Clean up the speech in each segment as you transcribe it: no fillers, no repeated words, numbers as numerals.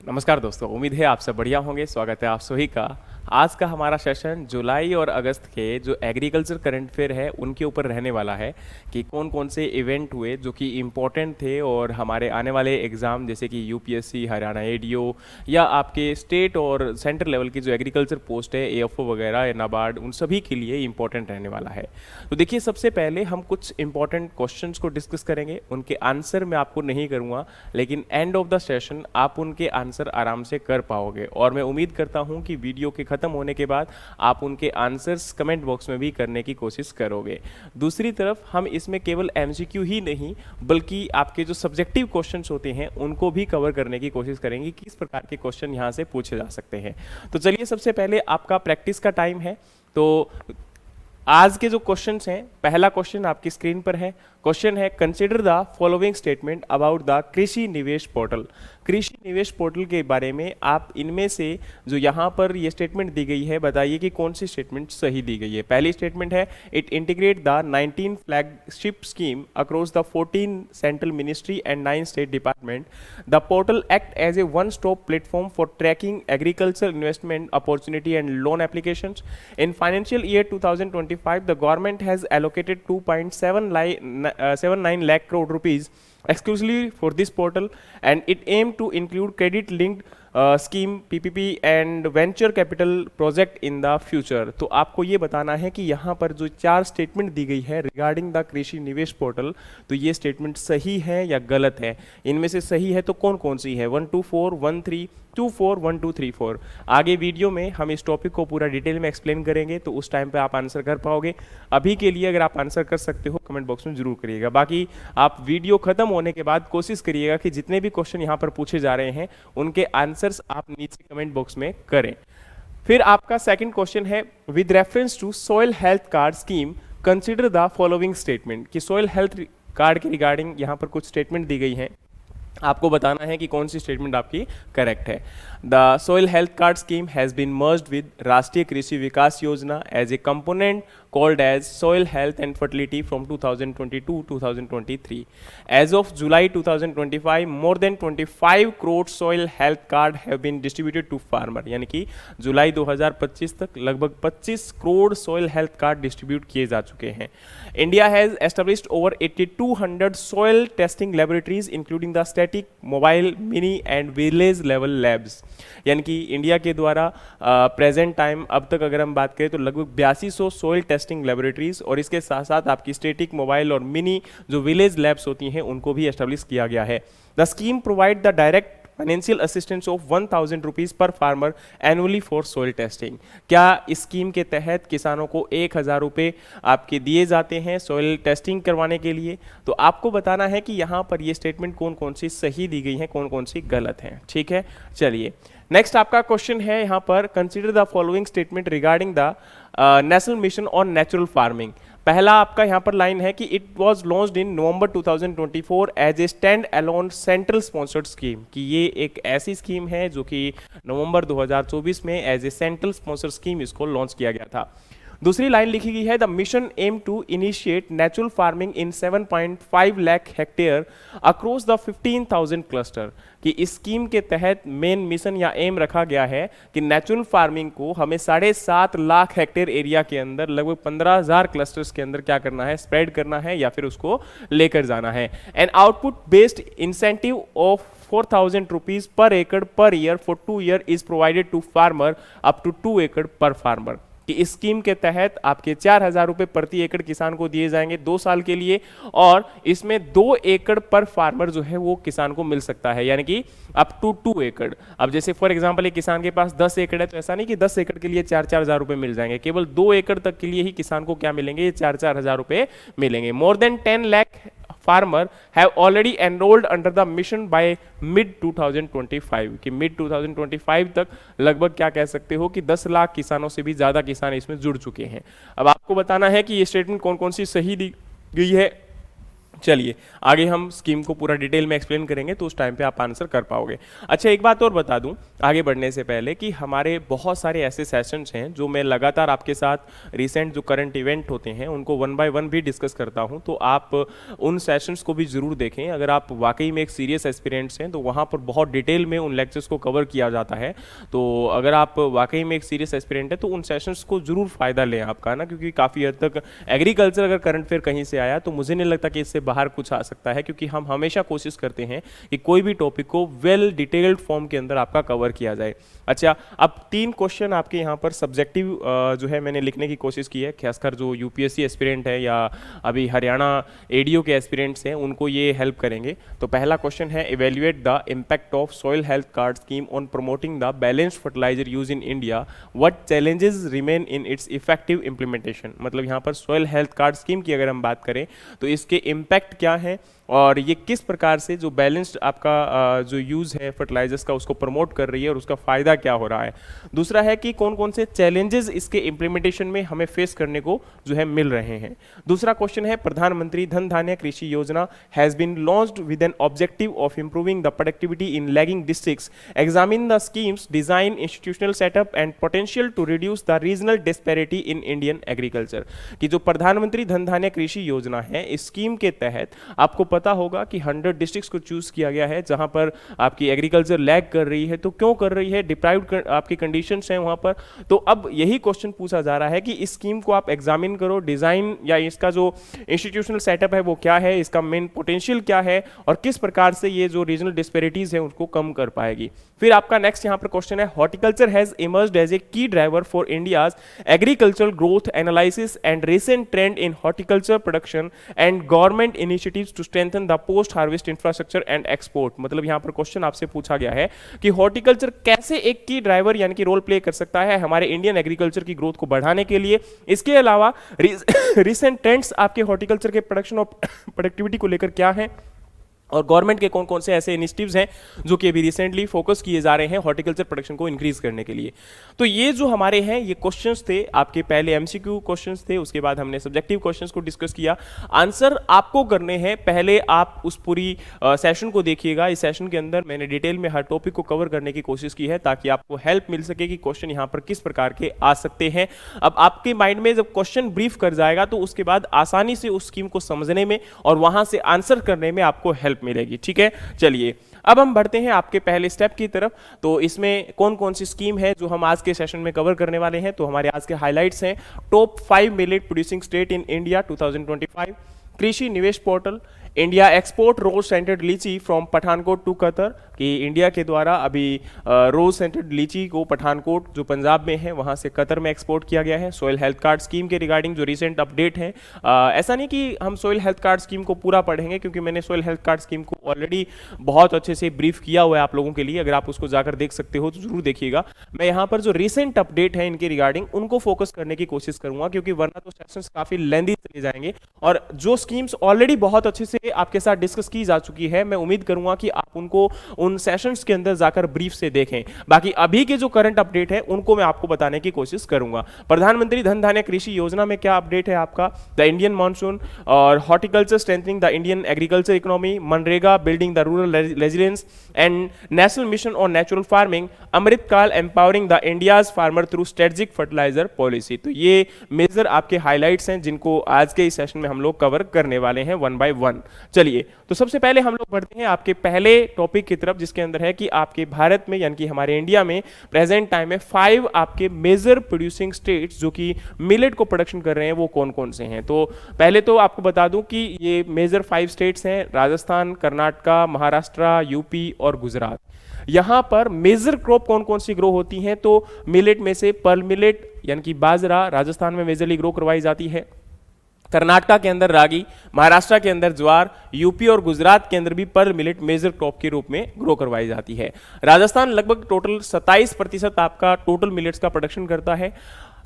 नमस्कार दोस्तों, उम्मीद है आप सब बढ़िया होंगे। स्वागत है आप सभी का। आज का हमारा सेशन जुलाई और अगस्त के जो एग्रीकल्चर करंट अफेयर है उनके ऊपर रहने वाला है कि कौन कौन से इवेंट हुए जो कि इम्पोर्टेंट थे और हमारे आने वाले एग्ज़ाम जैसे कि यूपीएससी, हरियाणा एडीओ या आपके स्टेट और सेंट्रल लेवल की जो एग्रीकल्चर पोस्ट है एएफओ वगैरह या नाबार्ड, उन सभी के लिए इम्पोर्टेंट रहने वाला है। तो देखिए, सबसे पहले हम कुछ इंपॉर्टेंट क्वेश्चंस को डिस्कस करेंगे। उनके आंसर मैं आपको नहीं करूँगा, लेकिन एंड ऑफ द सेशन आप उनके आंसर आराम से कर पाओगे और मैं उम्मीद करता हूं कि वीडियो के खत्म होने के बाद आप उनके आंसर्स कमेंट बॉक्स में भी करने की कोशिश करोगे। दूसरी तरफ हम इसमें केवल एमसीक्यू ही नहीं बल्कि आपके जो सब्जेक्टिव क्वेश्चंस होते हैं उनको भी कवर करने की कोशिश करेंगे कि किस प्रकार के क्वेश्चन यहां से पूछे जा सकते हैं। तो चलिए, सबसे पहले आपका प्रैक्टिस का टाइम है। तो आज के जो क्वेश्चंस हैं, पहला क्वेश्चन आपकी स्क्रीन पर है। क्वेश्चन है, consider the following statement about the कृषि निवेश पोर्टल। कृषि निवेश पोर्टल के बारे में आप इनमें से जो यहाँ पर ये स्टेटमेंट दी गई है, बताइए कि कौन सी स्टेटमेंट सही दी गई है। पहली स्टेटमेंट है, it integrate the 19 flagship scheme across the 14 central ministry and 9 state department. The portal act as a one stop platform for tracking agriculture investment opportunity and loan applications. In financial year 2025 the government has allocated 2.79 lakh crore rupees exclusively for this portal, and it aimed to include credit linked scheme PPP and venture capital project in the future। तो आपको ये बताना है कि यहाँ पर जो 4 statement दी गई है रिगार्डिंग द कृषि निवेश पोर्टल, तो ये स्टेटमेंट सही है या गलत है। इनमें से सही है तो कौन कौन सी है? 1 2 4 1 3 2 4 1 2 3 4। आगे वीडियो में हम इस टॉपिक को पूरा डिटेल में एक्सप्लेन करेंगे, तो उस टाइम पे आप आंसर कर पाओगे। अभी के लिए अगर आप आंसर कर सकते हो कमेंट बॉक्स में जरूर करिएगा। बाकी आप वीडियो खत्म होने के बाद कोशिश करिएगा कि जितने भी क्वेश्चन यहाँ पर पूछे जा रहे हैं उनके आंसर्स आप नीचे कमेंट बॉक्स में करें। फिर आपका सेकंड क्वेश्चन है, with reference to soil health card scheme consider the following statement. कि सॉइल हेल्थ कार्ड के रिगार्डिंग यहाँ पर कुछ स्टेटमेंट दी गई हैं, आपको बताना है कि कौन सी स्टेटमेंट आपकी करेक्ट है। The soil health card scheme has been merged with Rashtriya Krishi Vikas Yojana as a component called as Soil Health and Fertility from 2022-2023. As of July 2025, more than 25 crore soil health card have been distributed to farmer। यानी कि जुलाई 2025 तक लगभग 25 crore soil health card distribute किए जा चुके हैं। India has established over 8200 soil testing laboratories including the static, mobile, mini and village level labs। यानी कि इंडिया के द्वारा प्रेजेंट टाइम अब तक अगर हम बात करें तो लगभग 8200 सोइल टेस्टिंग लेबोरेटरीज और इसके साथ साथ आपकी स्टेटिक, मोबाइल और मिनी जो विलेज लैब्स होती हैं उनको भी एस्टेब्लिश किया गया है। The scheme provide the direct financial assistance of 1000 rupees per farmer annually for soil testing. क्या इस स्कीम के तहत किसानों को 1000 रुपये आपके दिए जाते हैं सोइल टेस्टिंग करवाने के लिए? तो आपको बताना है कि यहाँ पर ये स्टेटमेंट कौन कौन सी सही दी गई हैं, कौन कौन सी गलत हैं। ठीक है, चलिए नेक्स्ट आपका क्वेश्चन है यहाँ पर, consider the following statement regarding the national mission on natural farming. पहला आपका यहाँ पर लाइन है कि it was launched in November 2024 as a stand alone central sponsored scheme. कि ये एक ऐसी स्कीम है जो कि नवंबर 2024 में as a central sponsored scheme इसको लॉन्च किया गया था। दूसरी लाइन लिखी गई है, the mission aim to initiate natural farming in 7.5 lakh hectare across the 15,000 cluster. कि इस स्कीम के तहत मेन मिशन या एम रखा गया है कि नेचुरल फार्मिंग को हमें 7.5 लाख हेक्टेयर एरिया के अंदर लगभग 15,000 क्लस्टर्स के अंदर क्या करना है, स्प्रेड करना है या फिर उसको लेकर जाना है। An output based incentive of 4,000 rupees पर एकड़ per year for 2 year is provided to farmer up to 2 एकड़ पर फार्मर। कि इस स्कीम के तहत आपके 4,000 रुपए प्रति एकड़ किसान को दिए जाएंगे 2 साल के लिए, और इसमें 2 एकड़ पर फार्मर जो है वो किसान को मिल सकता है, यानी कि अप टू 2 एकड़। अब जैसे फॉर एग्जांपल एक किसान के पास 10 एकड़ है तो ऐसा नहीं कि 10 एकड़ के लिए 4-4 हज़ार रुपए मिल जाएंगे, केवल 2 एकड़ तक के लिए ही किसान को क्या मिलेंगे, ये 4-4 हज़ार रुपए मिलेंगे। मोर than 10 lakh farmer have already enrolled under the mission by mid 2025। कि मिड 2025 तक लगभग क्या कह सकते हो कि 10 लाख किसानों से भी ज्यादा किसान इसमें जुड़ चुके हैं। अब आपको बताना है कि ये स्टेटमेंट कौन कौन सी सही दी गई है, चलिए आगे हम स्कीम को पूरा डिटेल में एक्सप्लेन करेंगे तो उस टाइम पे आप आंसर कर पाओगे। अच्छा, एक बात और बता दूं आगे बढ़ने से पहले कि हमारे बहुत सारे ऐसे सेशंस हैं जो मैं लगातार आपके साथ रिसेंट जो करंट इवेंट होते हैं उनको वन बाय वन भी डिस्कस करता हूं, तो आप उन सेशंस को भी ज़रूर देखें। अगर आप वाकई में एक सीरियस एस्पिरेंट्स हैं तो वहाँ पर बहुत डिटेल में उन लेक्चर्स को कवर किया जाता है। तो अगर आप वाकई में एक सीरियस एस्पिरेंट है तो उन सेशंस को ज़रूर फ़ायदा लें आपका ना, क्योंकि काफ़ी हद तक एग्रीकल्चर अगर करंट फेयर कहीं से आया तो मुझे नहीं लगता कि इससे बाहर कुछ आ सकता है, क्योंकि हम हमेशा कोशिश करते हैं कि कोई भी टॉपिक को वेल डिटेल्ड फॉर्म के अंदर आपका कवर किया जाए। अच्छा, अब 3 क्वेश्चन आपके यहाँ पर सब्जेक्टिव जो है मैंने लिखने की कोशिश की है, खासकर जो यूपीएससी एस्पिरेंट है या अभी हरियाणा एडीओ के एस्पिरेंट्स हैं उनको ये हेल्प करेंगे। तो पहला क्वेश्चन है, evaluate the impact of soil health card scheme on promoting the balanced fertiliser use in India, what challenges remain in its effective implementation. मतलब यहाँ पर सॉइल हेल्थ कार्ड स्कीम की अगर हम बात करें तो इसके इम्पैक्ट क्या है और ये किस प्रकार से जो बैलेंस्ड आपका जो यूज़ है फर्टिलाइजर्स का उसको प्रमोट कर रही है और उसका फ़ायदा क्या हो रहा है। दूसरा है कि कौन कौन से चैलेंजेस इसके इम्प्लीमेंटेशन में हमें फेस करने को जो है मिल रहे हैं। दूसरा क्वेश्चन है, प्रधानमंत्री धन Dhaanya Krishi Yojana has been launched with an objective of improving the productivity in lagging districts, examine the scheme's design, institutional setup and potential to reduce the regional disparity in Indian agriculture. कि जो प्रधानमंत्री धन धान्य कृषि योजना है इस स्कीम के तहत आपको पता होगा कि 100 डिस्ट्रिक्ट्स को चूज किया गया है जहां पर आपकी एग्रीकल्चर लैग कर रही है। तो क्यों कर रही है, डिप्राइव्ड आपकी कंडीशंस हैं वहां पर। तो अब यही क्वेश्चन पूछा जा रहा है कि इस स्कीम को आप एग्जामिन करो, डिजाइन या इसका जो इंस्टीट्यूशनल सेटअप है वो क्या है, इसका मेन पोटेंशियल क्या है और किस प्रकार से ये जो रीजनल डिस्पेरिटीज है उसको कम कर पाएगी। फिर आपका नेक्स्ट यहां पर क्वेश्चन है, horticulture has emerged as a key driver for India's agricultural growth analysis and recent trend in horticulture production and government initiatives to strengthen the post harvest infrastructure and export. मतलब यहां पर question आपसे पूछा गया है कि horticulture कैसे एक की ड्राइवर यानी कि रोल प्ले कर सकता है हमारे इंडियन एग्रीकल्चर की ग्रोथ को बढ़ाने के लिए। इसके अलावा रिसेंट ट्रेंड्स आपके हॉर्टिकल्चर के प्रोडक्शन और प्रोडक्टिविटी को लेकर क्या है और गवर्नमेंट के कौन कौन से ऐसे इनिशिएटिव्स हैं जो कि अभी रिसेंटली फोकस किए जा रहे हैं हॉर्टिकल्चर प्रोडक्शन को इंक्रीज करने के लिए। तो ये जो हमारे हैं ये क्वेश्चंस थे, आपके पहले एमसीक्यू क्वेश्चंस थे, उसके बाद हमने सब्जेक्टिव क्वेश्चंस को डिस्कस किया। आंसर आपको करने हैं, पहले आप उस पूरी सेशन को देखिएगा। इस सेशन के अंदर मैंने डिटेल में हर टॉपिक को कवर करने की कोशिश की है ताकि आपको हेल्प मिल सके कि क्वेश्चन यहाँ पर किस प्रकार के आ सकते हैं। अब आपके माइंड में जब क्वेश्चन ब्रीफ कर जाएगा तो उसके बाद आसानी से उस स्कीम को समझने में और वहां से आंसर करने में आपको हेल्प मिलेगी। ठीक है, चलिए अब हम बढ़ते हैं आपके पहले स्टेप की तरफ। तो इसमें कौन कौन सी स्कीम है जो हम आज के सेशन में कवर करने वाले हैं। तो हमारे आज के हाइलाइट्स हैं, top 5 millet producing state in India 2025, कृषि निवेश portal, India export rose scented litchi from Pathankot to Qatar, कि इंडिया के द्वारा अभी रोज सेंटर्ड लीची को पठानकोट जो पंजाब में है वहां से कतर में एक्सपोर्ट किया गया है। सॉइल हेल्थ कार्ड स्कीम के रिगार्डिंग जो रिसेंट अपडेट है, ऐसा नहीं कि हम सॉइल हेल्थ कार्ड स्कीम को पूरा पढ़ेंगे क्योंकि मैंने सॉइल हेल्थ कार्ड स्कीम को ऑलरेडी बहुत अच्छे से ब्रीफ किया हुआ है आप लोगों के लिए। अगर आप उसको जाकर देख सकते हो तो जरूर देखिएगा। मैं यहाँ पर जो रिसेंट अपडेट है इनके रिगार्डिंग उनको फोकस करने की कोशिश करूंगा क्योंकि वरना तो सेशंस काफी लेंदी चले जाएंगे और जो स्कीम्स ऑलरेडी बहुत अच्छे से आपके साथ डिस्कस की जा चुकी है मैं उम्मीद करूंगा कि आप उनको उन सेशंस के अंदर जाकर ब्रीफ से देखें। बाकी अभी के जो करंट अपडेट है उनको मैं आपको बताने की कोशिश करूंगा। प्रधानमंत्री धन धान्य कृषि योजना में क्या अपडेट है आपका, द इंडियन मानसून और horticulture strengthening the Indian agriculture economy, मनरेगा building the rural resilience and national mission on natural farming, Amrit Kaal empowering the India's farmer through strategic fertilizer policy. तो ये मेजर आपके हाइलाइट्स हैं जिनको आज के इस सेशन में हम लोग कवर करने वाले हैं वन बाय वन। चलिए तो सबसे पहले हम लोग बढ़ते हैं आपके पहले टॉपिक की तरफ जिसके अंदर है कि आपके भारत में यानी कि हमारे इंडिया में प्रेजेंट टाइम में 5 आपके मेजर प्रोड्यूसिंग स्टेट्स जो कि मिलेट को प्रोडक्शन कर रहे हैं वो कौन कौन से हैं। तो पहले तो आपको बता दूं कि ये मेजर 5 स्टेट्स हैं, राजस्थान, कर्नाटका, महाराष्ट्र, यूपी और गुजरात। यहां पर मेजर क्रॉप कौन कौन सी ग्रो होती हैं तो मिलेट में से पर्ल मिलेट यानी कि बाजरा राजस्थान में मेजरली ग्रो करवाई जाती है, कर्नाटका के अंदर रागी, महाराष्ट्र के अंदर ज्वार, यूपी और गुजरात के अंदर भी पर्ल मिलेट मेजर क्रॉप के रूप में ग्रो करवाई जाती है। राजस्थान लगभग टोटल 27% आपका टोटल मिलेट्स का प्रोडक्शन करता है।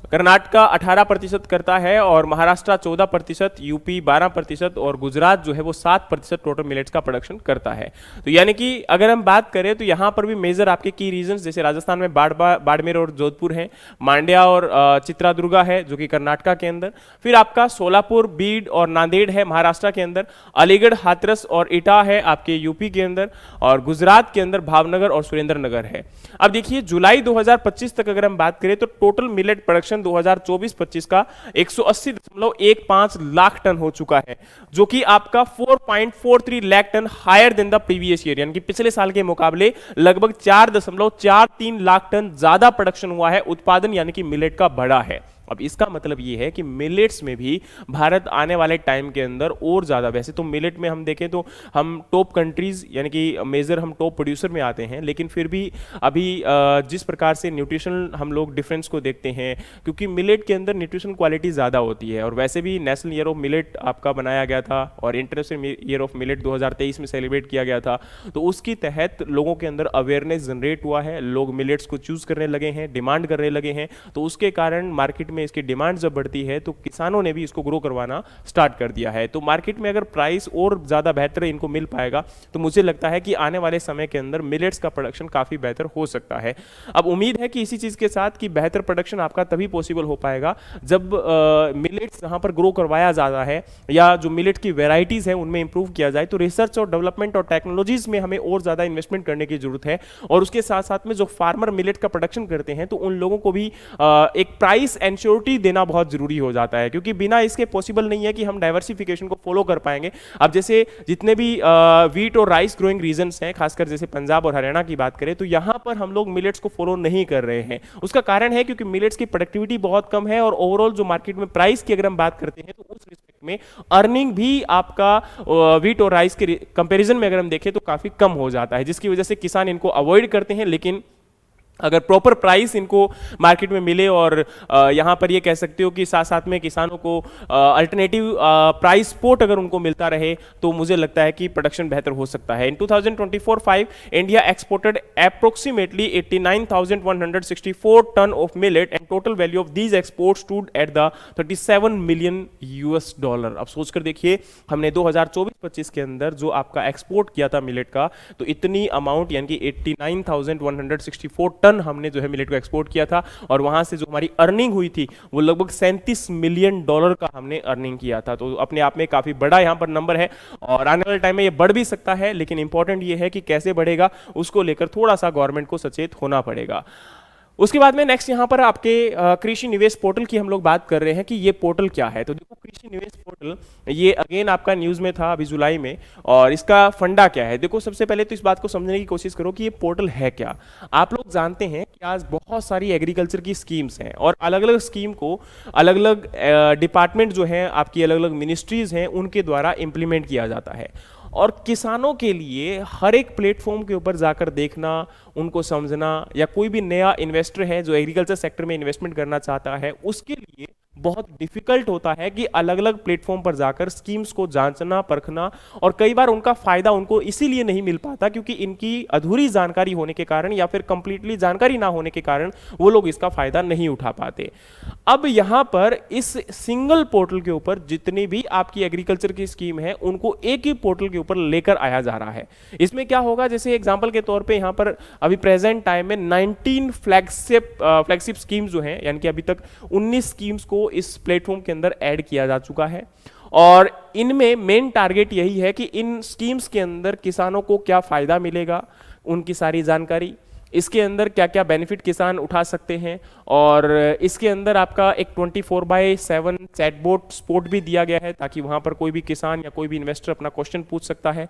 कर्नाटका 18% करता है और महाराष्ट्र 14%, यूपी 12% और गुजरात जो है वो 7% टोटल मिलेट्स का प्रोडक्शन करता है। तो यानी कि अगर हम बात करें तो यहाँ पर भी मेजर आपके की रीजन्स जैसे राजस्थान में बाड़मेर और जोधपुर हैं, मांड्या और चित्रादुर्गा है जो कि कर्नाटका के अंदर, फिर आपका सोलापुर, बीड और नांदेड़ है महाराष्ट्र के अंदर, अलीगढ़, हाथरस और इटा है आपके यूपी के अंदर, और गुजरात के अंदर भावनगर और सुरेंद्रनगर है। अब देखिए जुलाई 2025 तक अगर हम बात करें तो टोटल मिलेट प्रोडक्शन 2024-25 का 180.15 लाख टन हो चुका है, जो कि आपका 4.43 lakh tonne higher than the previous year, यानी कि पिछले साल के मुकाबले लगभग 4.43 लाख टन ज्यादा प्रोडक्शन हुआ है, उत्पादन यानी कि मिलेट का बढ़ा है। अब इसका मतलब ये है कि मिलेट्स में भी भारत आने वाले टाइम के अंदर और ज़्यादा, वैसे तो मिलेट में हम देखें तो हम टॉप कंट्रीज यानी कि मेजर हम टॉप प्रोड्यूसर में आते हैं, लेकिन फिर भी अभी जिस प्रकार से न्यूट्रिशनल हम लोग डिफरेंस को देखते हैं, क्योंकि मिलेट के अंदर न्यूट्रिशन क्वालिटी ज़्यादा होती है, और वैसे भी नेशनल ईयर ऑफ मिलेट आपका बनाया गया था और इंटरनेशनल ईयर ऑफ मिलेट 2023 में सेलिब्रेट किया गया था, तो उसके तहत लोगों के अंदर अवेयरनेस जनरेट हुआ है, लोग मिलेट्स को चूज करने लगे हैं, डिमांड करने लगे हैं, तो उसके कारण मार्केट में इसकी डिमांड जब बढ़ती है तो किसानों ने भी इसको ग्रो करवाना स्टार्ट कर दिया है। तो मार्केट में अगर प्राइस और ज्यादा बेहतर इनको मिल पाएगा तो मुझे लगता है कि आने वाले समय के अंदर मिलेट्स का प्रोडक्शन काफी बेहतर हो सकता है। अब उम्मीद है कि इसी चीज के साथ कि बेहतर प्रोडक्शन आपका तभी पॉसिबल हो पाएगा जब मिलेट्स जहां पर ग्रो करवाया जाता है या जो मिलेट की वेराइटीज है उनमें इंप्रूव किया जाए, तो रिसर्च और डेवलपमेंट और टेक्नोलॉजीज में हमें और ज्यादा इन्वेस्टमेंट करने की जरूरत है, और उसके साथ साथ में जो फार्मर मिलेट का प्रोडक्शन करते हैं तो उन लोगों को भी एक प्राइस एंश्योरिटी देना बहुत जरूरी हो जाता है, क्योंकि बिना इसके पॉसिबल नहीं है कि हम डाइवर्सिफिकेशन को फॉलो कर पाएंगे। अब जैसे जितने भी वीट और राइस ग्रोइंग रीजन्स हैं, खासकर जैसे पंजाब और हरियाणा की बात करें, तो यहां पर हम लोग मिलेट्स को फॉलो नहीं कर रहे हैं। उसका कारण है क्योंकि मिलेट्स की प्रोडक्टिविटी बहुत कम है, और ओवरऑल जो मार्केट में प्राइस की अगर हम बात करते हैं तो उस रिस्पेक्ट में अर्निंग भी आपका वीट और राइस के कंपैरिजन में अगर हम देखें तो काफी कम हो जाता है, जिसकी वजह से किसान इनको अवॉइड करते हैं। लेकिन अगर प्रॉपर प्राइस इनको मार्केट में मिले और यहाँ पर ये कह सकते हो कि साथ साथ में किसानों को अल्टरनेटिव प्राइस सपोर्ट अगर उनको मिलता रहे तो मुझे लगता है कि प्रोडक्शन बेहतर हो सकता है। In 2024-5 India exported approximately 89,164 tonne of millet and total value of these exports stood at the $37 million. अब सोचकर देखिए, हमने 2024-25 के अंदर जो आपका एक्सपोर्ट किया था मिलेट का, तो इतनी अमाउंट यानी कि 89,164 टन हमने जो है मिलेट को एक्सपोर्ट किया था, और वहां से जो हमारी अर्निंग हुई थी वो लगभग $37 मिलियन का हमने अर्निंग किया था। तो अपने आप में काफी बड़ा यहां पर नंबर है, और आने वाले टाइम में ये बढ़ भी सकता है, लेकिन इंपॉर्टेंट ये है कि कैसे बढ़ेगा उसको लेकर थोड़ा सा गवर्नमेंट को सचेत होना पड़ेगा। उसके बाद में नेक्स्ट यहाँ पर आपके कृषि निवेश पोर्टल की हम लोग बात कर रहे हैं कि ये पोर्टल क्या है। तो देखो, कृषि निवेश पोर्टल ये अगेन आपका न्यूज़ में था अभी जुलाई में, और इसका फंडा क्या है। देखो, सबसे पहले तो इस बात को समझने की कोशिश करो कि ये पोर्टल है क्या। आप लोग जानते हैं कि आज बहुत सारी एग्रीकल्चर की स्कीम्स हैं, और अलग अलग स्कीम को अलग अलग डिपार्टमेंट जो है आपकी अलग अलग मिनिस्ट्रीज हैं उनके द्वारा इंप्लीमेंट किया जाता है, और किसानों के लिए हर एक प्लेटफॉर्म के ऊपर जाकर देखना, उनको समझना, या कोई भी नया इन्वेस्टर है जो एग्रीकल्चर सेक्टर में इन्वेस्टमेंट करना चाहता है उसके लिए बहुत डिफिकल्ट होता है कि अलग अलग प्लेटफॉर्म पर जाकर स्कीम्स को जांचना, परखना, और कई बार उनका फायदा उनको इसीलिए नहीं मिल पाता क्योंकि इनकी अधूरी जानकारी होने के कारण या फिर कंप्लीटली जानकारी ना होने के कारण वो लोग इसका फायदा नहीं उठा पाते। अब यहां पर इस सिंगल पोर्टल के ऊपर जितनी भी आपकी एग्रीकल्चर की स्कीम है उनको एक ही पोर्टल के ऊपर लेकर आया जा रहा है। इसमें क्या होगा, जैसे एग्जांपल के तौर पे यहां पर अभी प्रेजेंट टाइम में 19 फ्लैगशिप स्कीम्स जो हैं, यानी कि अभी तक 19 स्कीम्स को इस प्लेटफॉर्म के अंदर ऐड किया जा चुका है, और इनमें मेन टारगेट यही है कि इन स्कीम्स के अंदर किसानों को क्या फायदा मिलेगा, उनकी सारी जानकारी, इसके अंदर क्या क्या बेनिफिट किसान उठा सकते हैं, और इसके अंदर आपका एक 24/7 चैटबॉट सपोर्ट भी दिया गया है ताकि वहां पर कोई भी किसान या कोई भी इन्वेस्टर अपना क्वेश्चन पूछ सकता है।